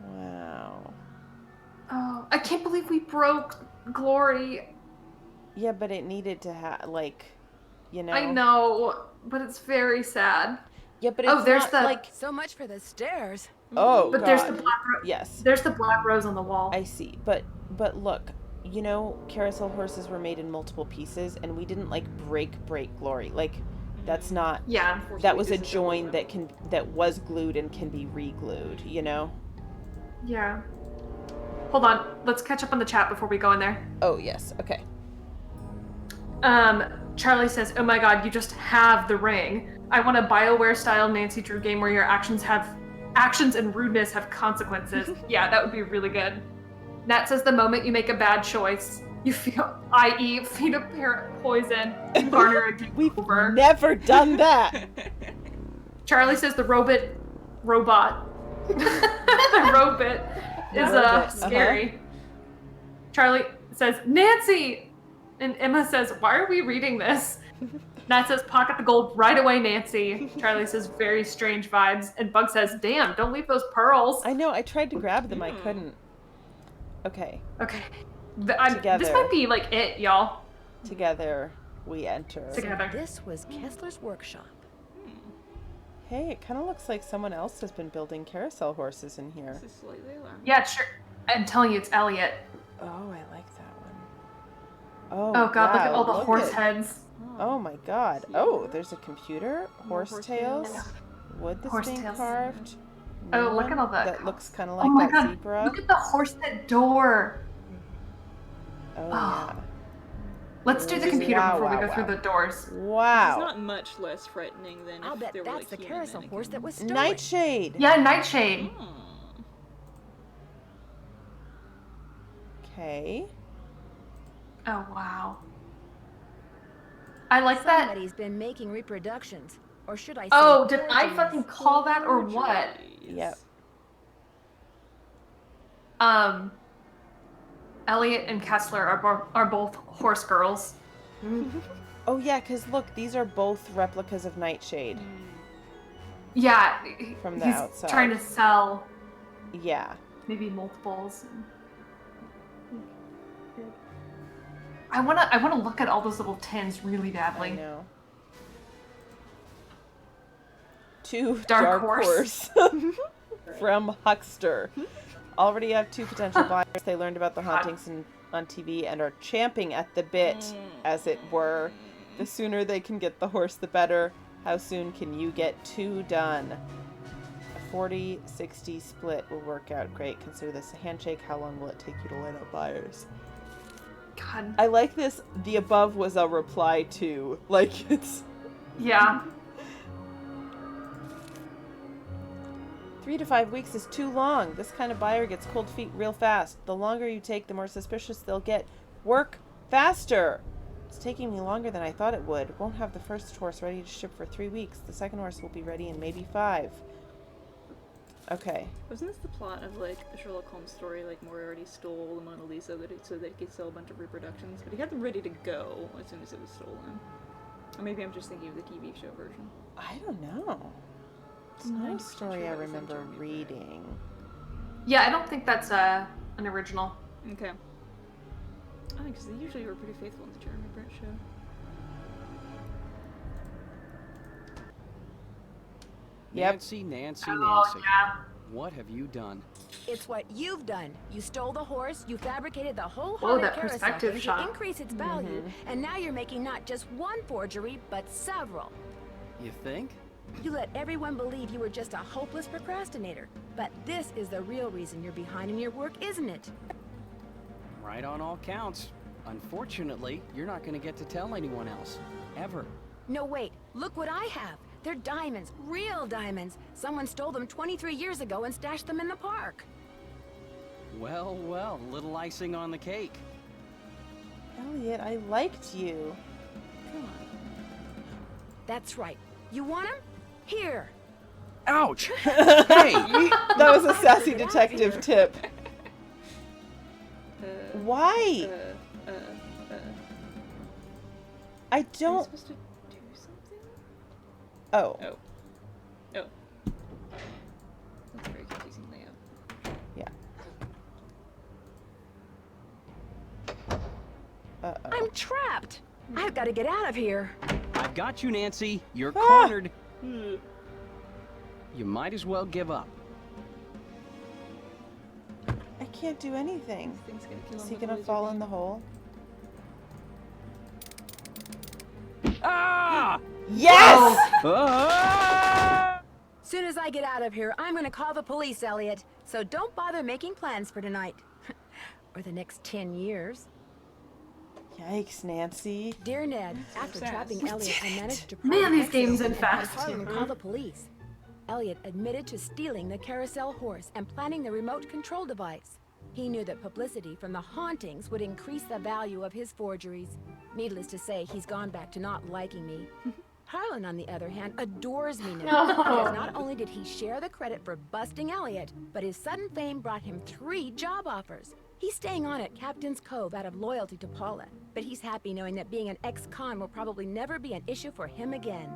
Wow. Oh, I can't believe we broke Glory. Yeah, but it needed to have, like, you know. I know, but it's very sad. Yeah, but it's Oh, there's not, the- like. So much for the stairs. Oh, But God. there's the black Yes. There's the black rose on the wall. I see, but look, you know, carousel horses were made in multiple pieces, and we didn't like break glory. Like, that's not. Yeah. That was a join that was glued and can be re-glued. You know. Yeah. Hold on. Let's catch up on the chat before we go in there. Oh yes. Okay. Charlie says, "Oh my God, you just have the ring. I want a BioWare-style Nancy Drew game where your actions and rudeness have consequences." Yeah, that would be really good. Nat says, "The moment you make a bad choice, you feel, i.e., feed a parrot poison, you garner a We've over." never done that. Charlie says, "The robot, the robot is scary." Charlie says, "Nancy," and Emma says, "Why are we reading this?" Nat says, "Pocket the gold right away, Nancy." Charlie says, "Very strange vibes," and Bug says, "Damn, don't leave those pearls." I know. I tried to grab them. I couldn't. Okay. Okay. Together. This might be like it, y'all. Together we enter. Together. This was Kessler's workshop. Hey, it kind of looks like someone else has been building carousel horses in here. This is slightly alarming. Yeah, sure. I'm telling you, it's Elliot. Oh, I like that one. Oh, Oh God, look wow, at all the look horse at- heads. Oh my God. Oh, there's a computer. Horsetails. tails. Wood that's Horse being tails. carved. Oh, New look at one all that. That looks kind of Oh like my that God, zebra. look at the horse head door. Oh, yeah. Let's do the computer before we go through the doors. Wow. It's not much less threatening than I'll if bet there were that's like the human carousel horse that was stolen. Nightshade. Yeah, Nightshade. Okay. Oh wow. I like that. Somebody's been making reproductions. Or should I say Oh, did I forgeries? fucking call that or what? Yep. Elliot and Kessler are both horse girls. Oh yeah, because look, these are both replicas of Nightshade. Yeah, From the he's outside. trying to sell Yeah. maybe multiples. I wanna look at all those little tins really badly. I know. To Dark Horse. From Huckster. Already have 2 potential buyers. They learned about the hauntings on TV and are champing at the bit, as it were. The sooner they can get the horse, the better. How soon can you get 2 done? A 40-60 split will work out great. Consider this a handshake. How long will it take you to line up buyers? God. I like this. The above was a reply to. Like, it's... Yeah. 3 to 5 weeks is too long. This kind of buyer gets cold feet real fast. The longer you take, the more suspicious they'll get. Work faster! It's taking me longer than I thought it would. Won't have the first horse ready to ship for 3 weeks. The second horse will be ready in maybe 5. Okay. Wasn't this the plot of like a Sherlock Holmes story? Like Moriarty stole the Mona Lisa so that he could sell a bunch of reproductions, but he had them ready to go as soon as it was stolen. Or maybe I'm just thinking of the TV show version. I don't know. It's not a story I remember reading. Yeah, I don't think that's an original. Okay. I think because they usually were pretty faithful in the Jeremy Brett show. Yep. Nancy. Yeah. What have you done? It's what you've done. You stole the horse, you fabricated the whole Whoa, haunted that carousel perspective thing to shot. increase its value, and now you're making not just one forgery, but several. You think? You let everyone believe you were just a hopeless procrastinator. But this is the real reason you're behind in your work, isn't it? Right on all counts. Unfortunately, you're not going to get to tell anyone else. Ever. No, wait. Look what I have. They're diamonds. Real diamonds. Someone stole them 23 years ago and stashed them in the park. Well, a little icing on the cake. Elliot, I liked you. Come on. That's right. You want them? Here. Ouch! Hey! That was a sassy detective tip. Why? I don't... Are you supposed to do something? Oh. Oh. That's a very confusing layout. Yeah. Uh-oh. I'm trapped. I've got to get out of here. I've got you, Nancy. You're cornered. You might as well give up. I can't do anything. This thing's gonna kill him Is he with a gonna laser fall beam. in the hole? Ah! Yes! Ah! Soon as I get out of here, I'm gonna call the police, Elliot. So don't bother making plans for tonight. Or the next 10 years. Yikes, Nancy. Dear Ned, after trapping Elliot, I managed to Man, these exit games and end had fast. Harlan call the police. Elliot admitted to stealing the Carousel horse and planning the remote control device. He knew that publicity from the hauntings would increase the value of his forgeries. Needless to say, he's gone back to not liking me. Harlan, on the other hand, adores me now. Because not only did he share the credit for busting Elliot, but his sudden fame brought him 3 job offers. He's staying on at Captain's Cove out of loyalty to Paula, but he's happy knowing that being an ex-con will probably never be an issue for him again.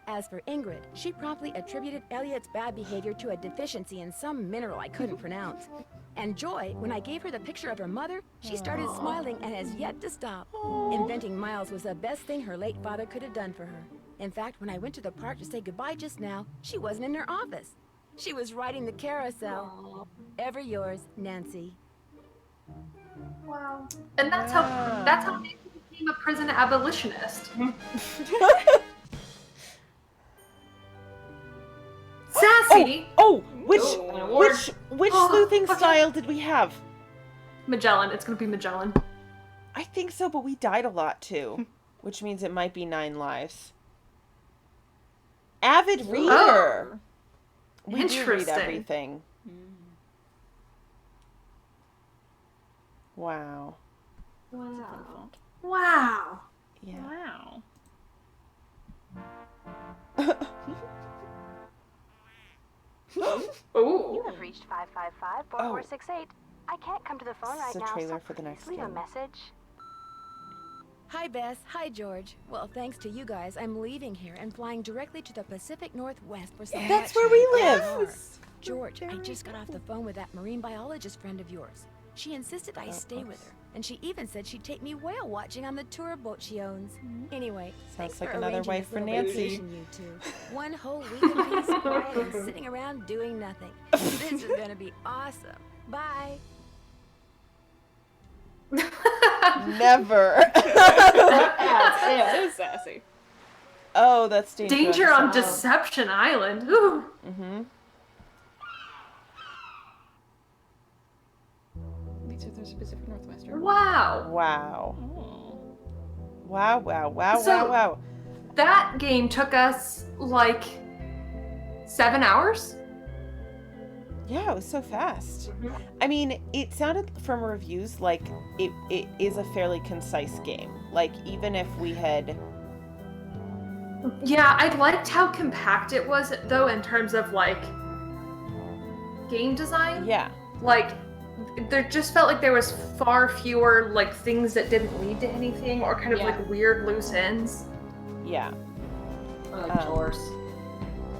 As for Ingrid, she promptly attributed Elliot's bad behavior to a deficiency in some mineral I couldn't pronounce. And Joy, when I gave her the picture of her mother, she started smiling and has yet to stop. Inventing Miles was the best thing her late father could have done for her. In fact, when I went to the park to say goodbye just now, she wasn't in her office. She was riding the carousel. Ever yours, Nancy. Wow. And that's how Nancy became a prison abolitionist. Sassy. Which Oh, sleuthing okay. style did we have? Magellan. It's gonna be Magellan. I think so, but we died a lot too, which means it might be 9 lives. Avid reader. We do read Interesting. everything. Wow. Wow. Wow. Yeah. Wow. Ooh. You have reached 555-4468. I can't come to the phone This right is a now, trailer so for the next please leave a game. message. Hi, Bess. Hi, George. Well, thanks to you guys, I'm leaving here and flying directly to the Pacific Northwest for some That's much where we needed live. power. George, I just got off the phone with that marine biologist friend of yours. She insisted I stay with her, and she even said she'd take me whale watching on the tour boat she owns. Anyway, thanks like for another arranging wife this for little Nancy. vacation, you two. One whole week in peace, quiet, and sitting around doing nothing. This is gonna be awesome. Bye. Never. So sassy. Oh, that's Danger on Deception Island. Ooh. Mm-hmm. These are the Pacific Northwest. Right? Wow. Wow. Oh. Wow, wow, wow, So- wow. That game took us like 7 hours. Yeah, it was so fast. I mean, it sounded from reviews like it is a fairly concise game. Like, even if we had... Yeah, I liked how compact it was, though, in terms of like game design. Yeah. Like, there just felt like there was far fewer like things that didn't lead to anything, or kind of like weird loose ends. Yeah. Chores.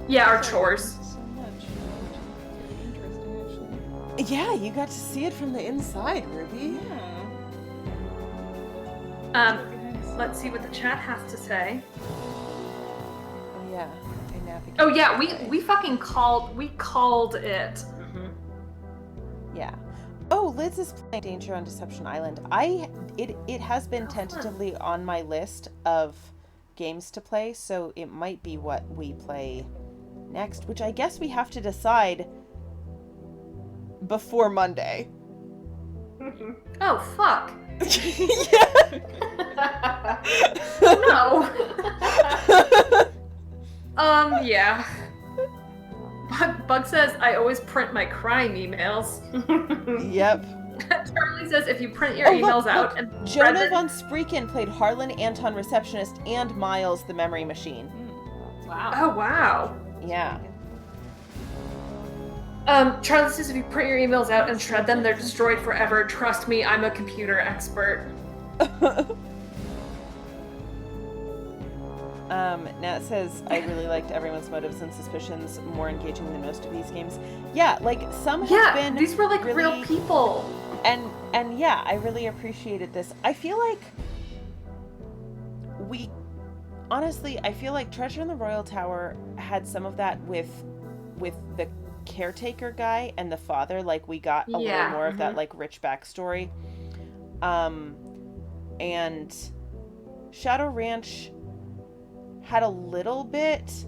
Yeah, or chores. So much. Very interesting, actually. Yeah, you got to see it from the inside, Ruby. Let's see what the chat has to say. Oh, yeah. I navigated. Oh yeah, we fucking called it. Yeah. Oh, Liz is playing Danger on Deception Island. It has been tentatively on my list of games to play, so it might be what we play next, which I guess we have to decide before Monday. Oh fuck. No. Yeah. Bug says I always print my crime emails. Yep. Charlie says if you print your Oh, look, emails out look. and Jonah Brendan- von Spreeken played Harlan, Anton Receptionist, and Miles the Memory Machine. Wow. Oh wow. Yeah. Charlie says if you print your emails out and shred them, they're destroyed forever. Trust me, I'm a computer expert. Nat says, I really liked everyone's motives and suspicions, more engaging than most of these games. Yeah, like, some have been these were like really, real people. And yeah, I really appreciated this. I feel like honestly, I feel like Treasure in the Royal Tower had some of that with the caretaker guy and the father, like, we got a little more of that, like, rich backstory. And Shadow Ranch had a little bit,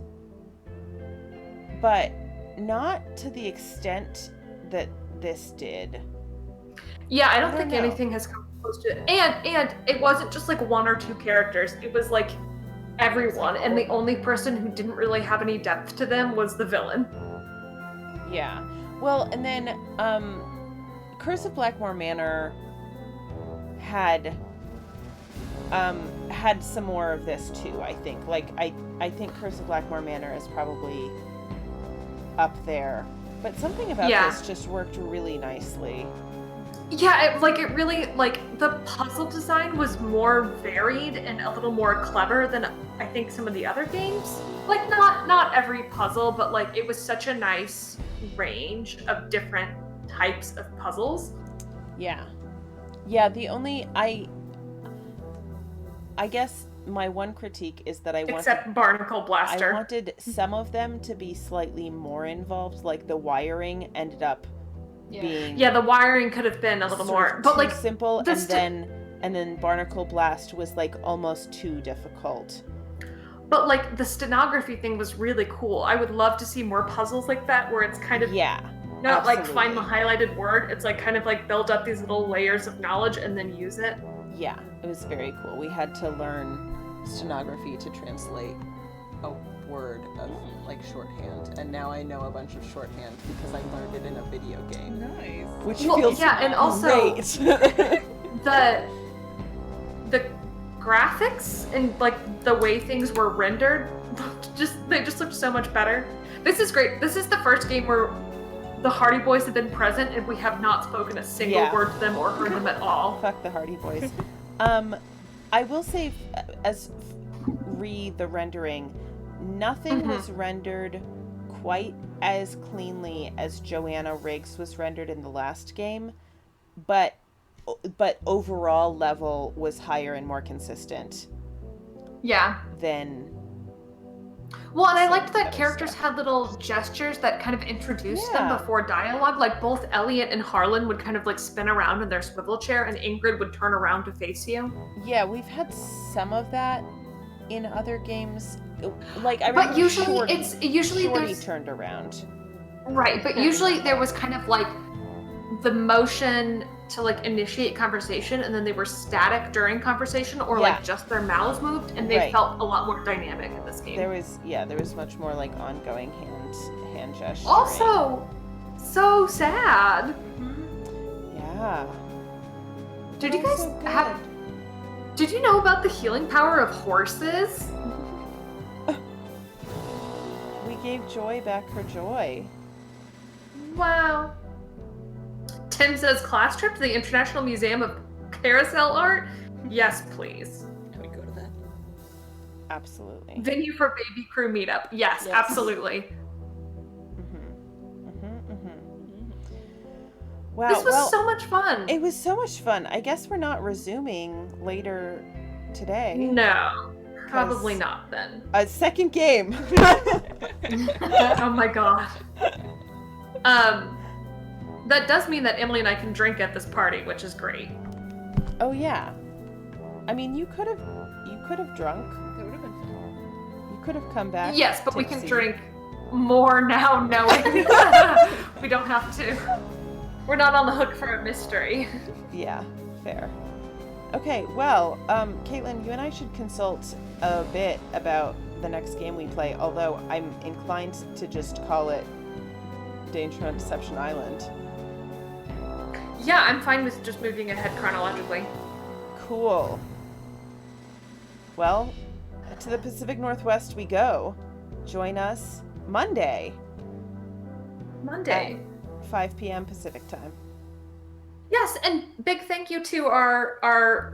but not to the extent that this did. Yeah, I don't think anything has come close to it. And it wasn't just like one or two characters. It was like everyone, and the only person who didn't really have any depth to them was the villain. Yeah. Well, and then Curse of Blackmore Manor had some more of this too, I think. Like, I think Curse of Blackmore Manor is probably up there. But something about this just worked really nicely. Yeah, it really, like, the puzzle design was more varied and a little more clever than I think some of the other games. Like, not every puzzle, but, like, it was such a nice range of different types of puzzles. Yeah. Yeah, the only, I guess my one critique is that Except Barnacle Blaster. I wanted some of them to be slightly more involved, like the wiring ended up being... Yeah, the wiring could have been a little more, but like simple, and then Barnacle Blast was like almost too difficult. But like the stenography thing was really cool. I would love to see more puzzles like that where it's kind of not like find the highlighted word. It's like kind of like build up these little layers of knowledge and then use it. Yeah, it was very cool. We had to learn stenography to translate a word of like shorthand, and now I know a bunch of shorthand because I learned it in a video game. Nice. Which feels and also great. the graphics and like the way things were rendered, they just looked so much better. This is great. This is the first game where the Hardy Boys have been present and we have not spoken a single word to them or heard them at all. Fuck the Hardy Boys. I will say, as the rendering, nothing was rendered quite as cleanly as Joanna Riggs was rendered in the last game, but overall level was higher and more consistent. Yeah. Than... Well, and I liked that characters had little gestures that kind of introduced them before dialogue. Like both Elliot and Harlan would kind of like spin around in their swivel chair, and Ingrid would turn around to face you. Yeah, we've had some of that in other games. Like I but usually Shorty there's turned around. Right, but usually there was kind of like the motion to like initiate conversation, and then they were static during conversation, or like just their mouths moved, and they felt a lot more dynamic in this game. There was much more like ongoing hand gestures. Also, so sad. Yeah. Did you guys have? Did you know about the healing power of horses? We gave Joy back her joy. Wow. Tim says, class trip to the International Museum of Carousel Art? Yes, please. Can we go to that? Absolutely. Venue for baby crew meetup. Yes. Absolutely. Wow. This was so much fun. It was so much fun. I guess we're not resuming later today. No. Probably not then. A second game. Oh my god. That does mean that Emily and I can drink at this party, which is great. Oh yeah. I mean, you could have drunk. That would have been fun. You could have come back. Yes, but tipsy. we can drink more now knowing we don't have to. We're not on the hook for a mystery. Yeah, fair. Okay, well, Caitlin, you and I should consult a bit about the next game we play, although I'm inclined to just call it Danger on Deception Island. Yeah, I'm fine with just moving ahead chronologically. Cool. Well, to the Pacific Northwest we go. Join us Monday. Monday. At 5 p.m. Pacific time. Yes, and big thank you to our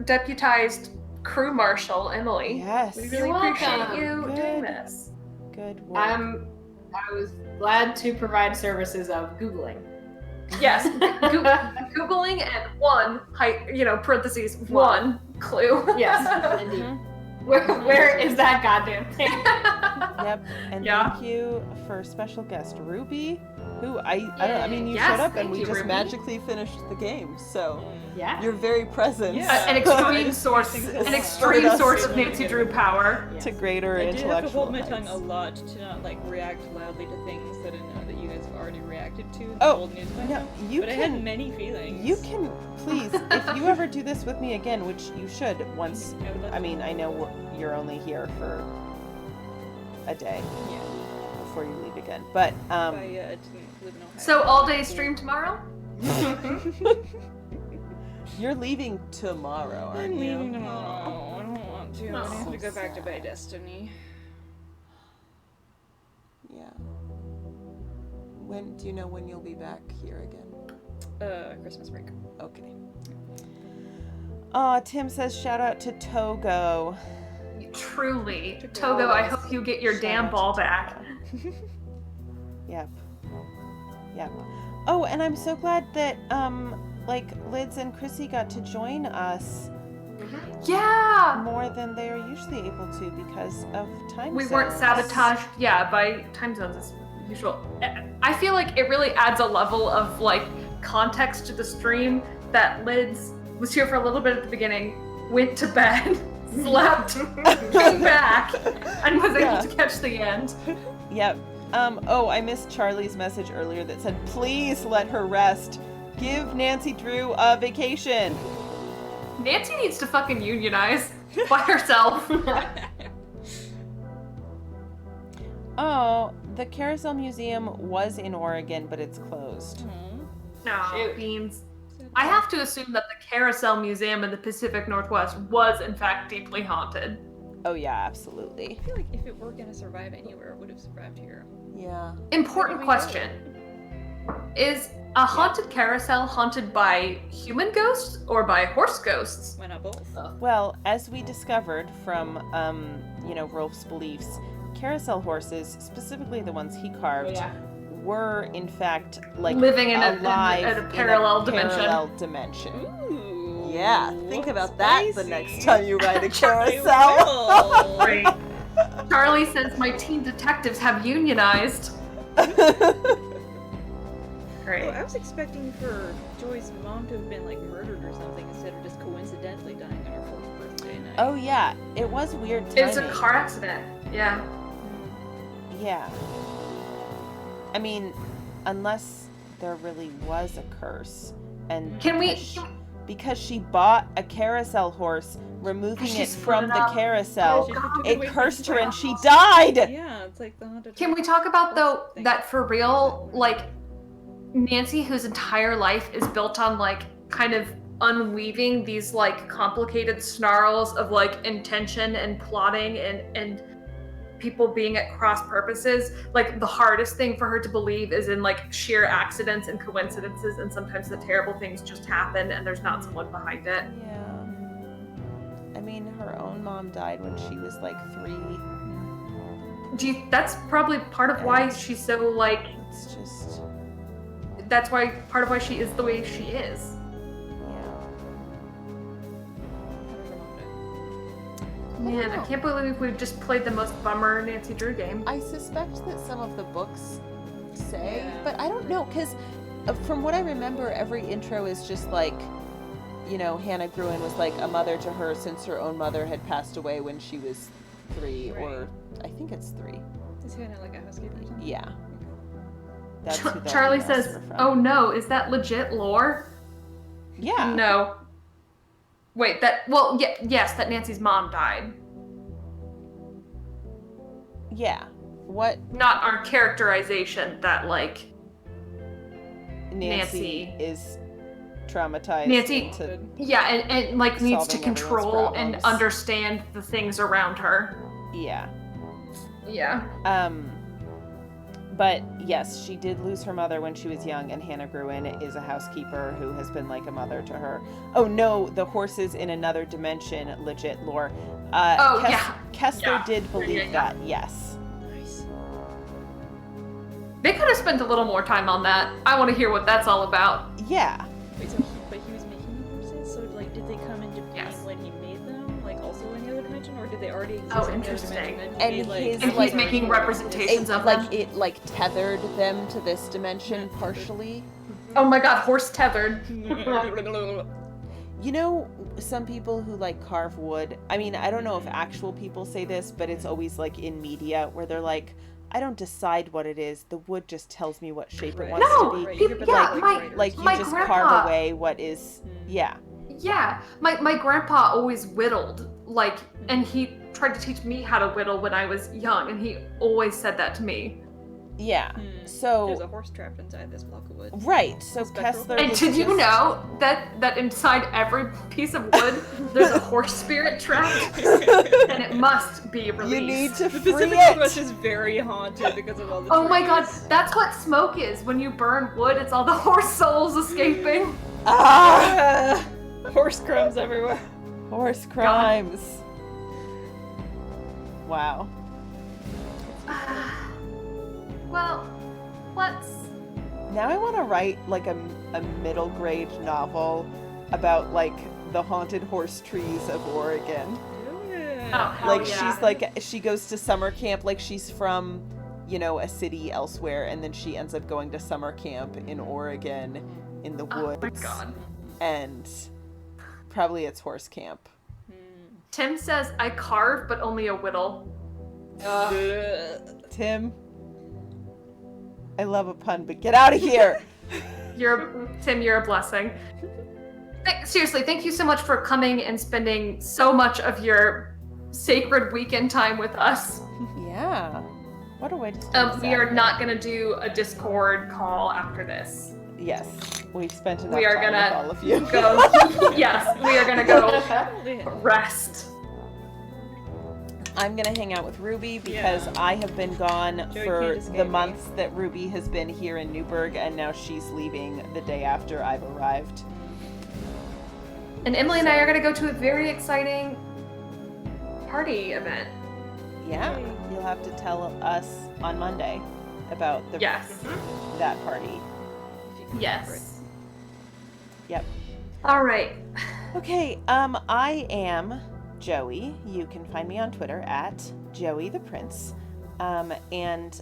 deputized crew marshal, Emily. Yes. We really appreciate you doing this. Good work. I was glad to provide services of Googling. Yes, Googling and parentheses, one clue. Yes, indeed. Where is that goddamn thing? Yep, and Yeah. thank you for special guest Ruby, who I don't know, I mean, you showed up and we just Ruby. magically finished the game, so Yeah. you're very present. Yeah. An extreme source of Nancy Drew power. To greater I did have to intellectual hold my tongue heights. a lot to not like react loudly to things that I know that you guys have already reacted to. The Oh, old news by no, now. you But I can- had many feelings. You can, please, if you ever do this with me again, which you should once, I mean, I know you're only here for a day before you leave again, but, I didn't live in Ohio. So all day stream tomorrow? you're leaving tomorrow, aren't I'm you? leaving tomorrow. I don't want to. I have to go back to my destiny. Yeah. When, do you know when you'll be back here again? Christmas break. Okay. Tim says shout out to Togo. Truly. Togo, I hope you get your damn ball back. Yep. Oh, and I'm so glad that like Lids and Chrissy got to join us. Yeah. More than they are usually able to because of time We zones. weren't sabotaged, by time zones as usual. I feel like it really adds a level of like context to the stream that Lids was here for a little bit at the beginning, went to bed, slept, came back, and was able to catch the end. Yep. I missed Charlie's message earlier that said, please let her rest. Give Nancy Drew a vacation. Nancy needs to fucking unionize by herself. Oh, the Carousel Museum was in Oregon, but it's closed. No, Beans. I have to assume that the Carousel Museum in the Pacific Northwest was in fact deeply haunted. Oh yeah, absolutely. I feel like if it were gonna survive anywhere, it would have survived here. Yeah. Important question. Is a haunted carousel haunted by human ghosts or by horse ghosts? Why not both? Well, as we discovered from, Rolf's beliefs, carousel horses, specifically the ones he carved, were in fact like living in alive a parallel in a dimension. parallel dimension. Ooh, Yeah, think about that the next time you ride a carousel. Right. Charlie says my teen detectives have unionized. Great. Oh, I was expecting for Joy's mom to have been like murdered or something instead of just coincidentally dying on her 4th birthday night. Oh yeah, it was weird timing. It was a car accident. Yeah. Yeah. I mean, unless there really was a curse, and because she bought a carousel horse, removing She it split from it the up. carousel, Oh, it cursed her and she died. Yeah, it's like the haunted. Can we talk about though that for real, like Nancy, whose entire life is built on like kind of unweaving these like complicated snarls of like intention and plotting and people being at cross purposes, like the hardest thing for her to believe is in like sheer accidents and coincidences, and sometimes the terrible things just happen and there's not someone behind it. Yeah. I mean, her own mom died when she was like 3. That's probably part of why she's so like. It's just. That's why part of why she is the way she is. Man, I can't believe we've just played the most bummer Nancy Drew game. I suspect that some of the books say, but I don't know, because from what I remember, every intro is just like, Hannah Gruen was like a mother to her since her own mother had passed away when she was 3, or I think it's 3. Is Hannah like a housekeeper or something? Yeah. That's who that Charlie emails says, were from. "Oh no, is that legit lore?" Yeah. No. Wait, yes, that Nancy's mom died. Yeah. What? Not our characterization that like Nancy is traumatized. Nancy, into and like needs to solving everyone's control and problems. understand the things around her. Yeah. Yeah. But yes, she did lose her mother when she was young, and Hannah Gruen is a housekeeper who has been like a mother to her. Oh no, the horses in another dimension, legit lore. Kessler did believe that, yes. Nice. They could have spent a little more time on that. I want to hear what that's all about. Yeah. Wait, so he was making the horses? So like, did they come into being when he made them, like also in the other dimension, or did they already already exists. Oh, in the other interesting. dimension. And He, his, And he's making representations of them. it like tethered them to this dimension partially. Oh my god, horse tethered. You know, some people who like carve wood, I mean, I don't know if actual people say this, but it's always like in media where they're like, I don't decide what it is. The wood just tells me what shape it wants to be. Like you my just grandpa, carve away what is, yeah. Yeah, my grandpa always whittled, like, and he tried to teach me how to whittle when I was young, and he always said that to me. Yeah, so... There's a horse trapped inside this block of wood. Right, so Kessler And was did you just- know that inside every piece of wood, there's a horse spirit trapped? And it must be released. You need to The free Pacific it! Northwest is very haunted because of all the Oh my god, trees. that's what smoke is. When you burn wood, it's all the horse souls escaping. Ah! Horse crumbs everywhere. Horse crimes. Wow. Well, let's... Now I want to write like a middle grade novel about like the haunted horse trees of Oregon. Oh, hell Like yeah. she's like, she goes to summer camp, like she's from, you know, a city elsewhere, and then she ends up going to summer camp in Oregon in the woods. Oh my god. And probably it's horse camp. Tim says, I carve, but only a whittle. Tim, I love a pun, but get out of here! Tim, you're a blessing. Seriously, thank you so much for coming and spending so much of your sacred weekend time with us. Yeah. What a way to spend We are Saturday. not going to do a Discord call after this. Yes, we've spent enough We are time gonna with all of you. go. Yes, we are gonna go rest. I'm gonna hang out with Ruby because I have been gone Joey for can't escape the me. months that Ruby has been here in Newburgh, and now she's leaving the day after I've arrived. And Emily and I are gonna go to a very exciting party event. Yeah, you'll have to tell us on Monday about the that party. Yes. Yep. All right. Okay, I am Joey. You can find me on Twitter at Joey the Prince. And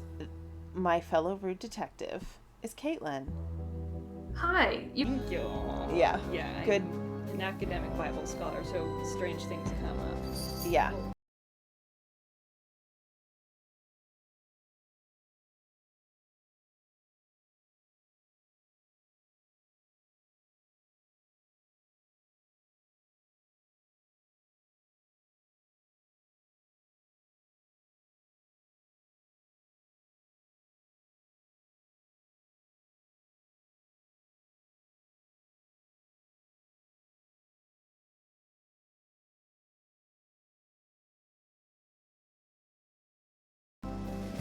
my fellow rude detective is Caitlin. Hi. Yeah. Yeah. Good. An academic Bible scholar, so strange things come up. Yeah.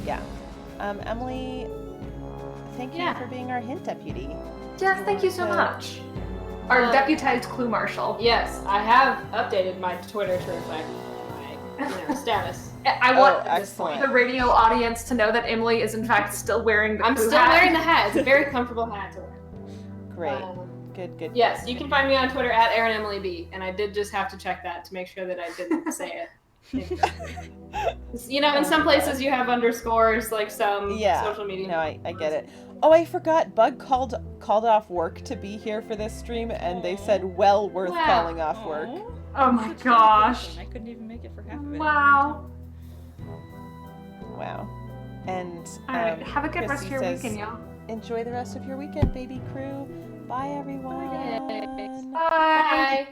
Yeah. Emily, thank you for being our hint deputy. Yes, thank you so much. Our deputized clue marshal. Yes, I have updated my Twitter to reflect my status. I want excellent. the radio audience to know that Emily is in fact still wearing the I'm clue still hat. wearing the hat. It's a very comfortable hat to wear. Great. Good. Yes, you can find me on Twitter at ErinEmilyB, and I did just have to check that to make sure that I didn't say it. You know, in some places you have underscores, like some social media. No, I get it. Oh, I forgot. Bug called off work to be here for this stream, and they said well worth calling off work. Oh my gosh. I couldn't even make it for half of it. Wow. Wow. And All right, have a good rest of Christy your says, weekend, y'all. Enjoy the rest of your weekend, baby crew. Bye, everyone. Bye.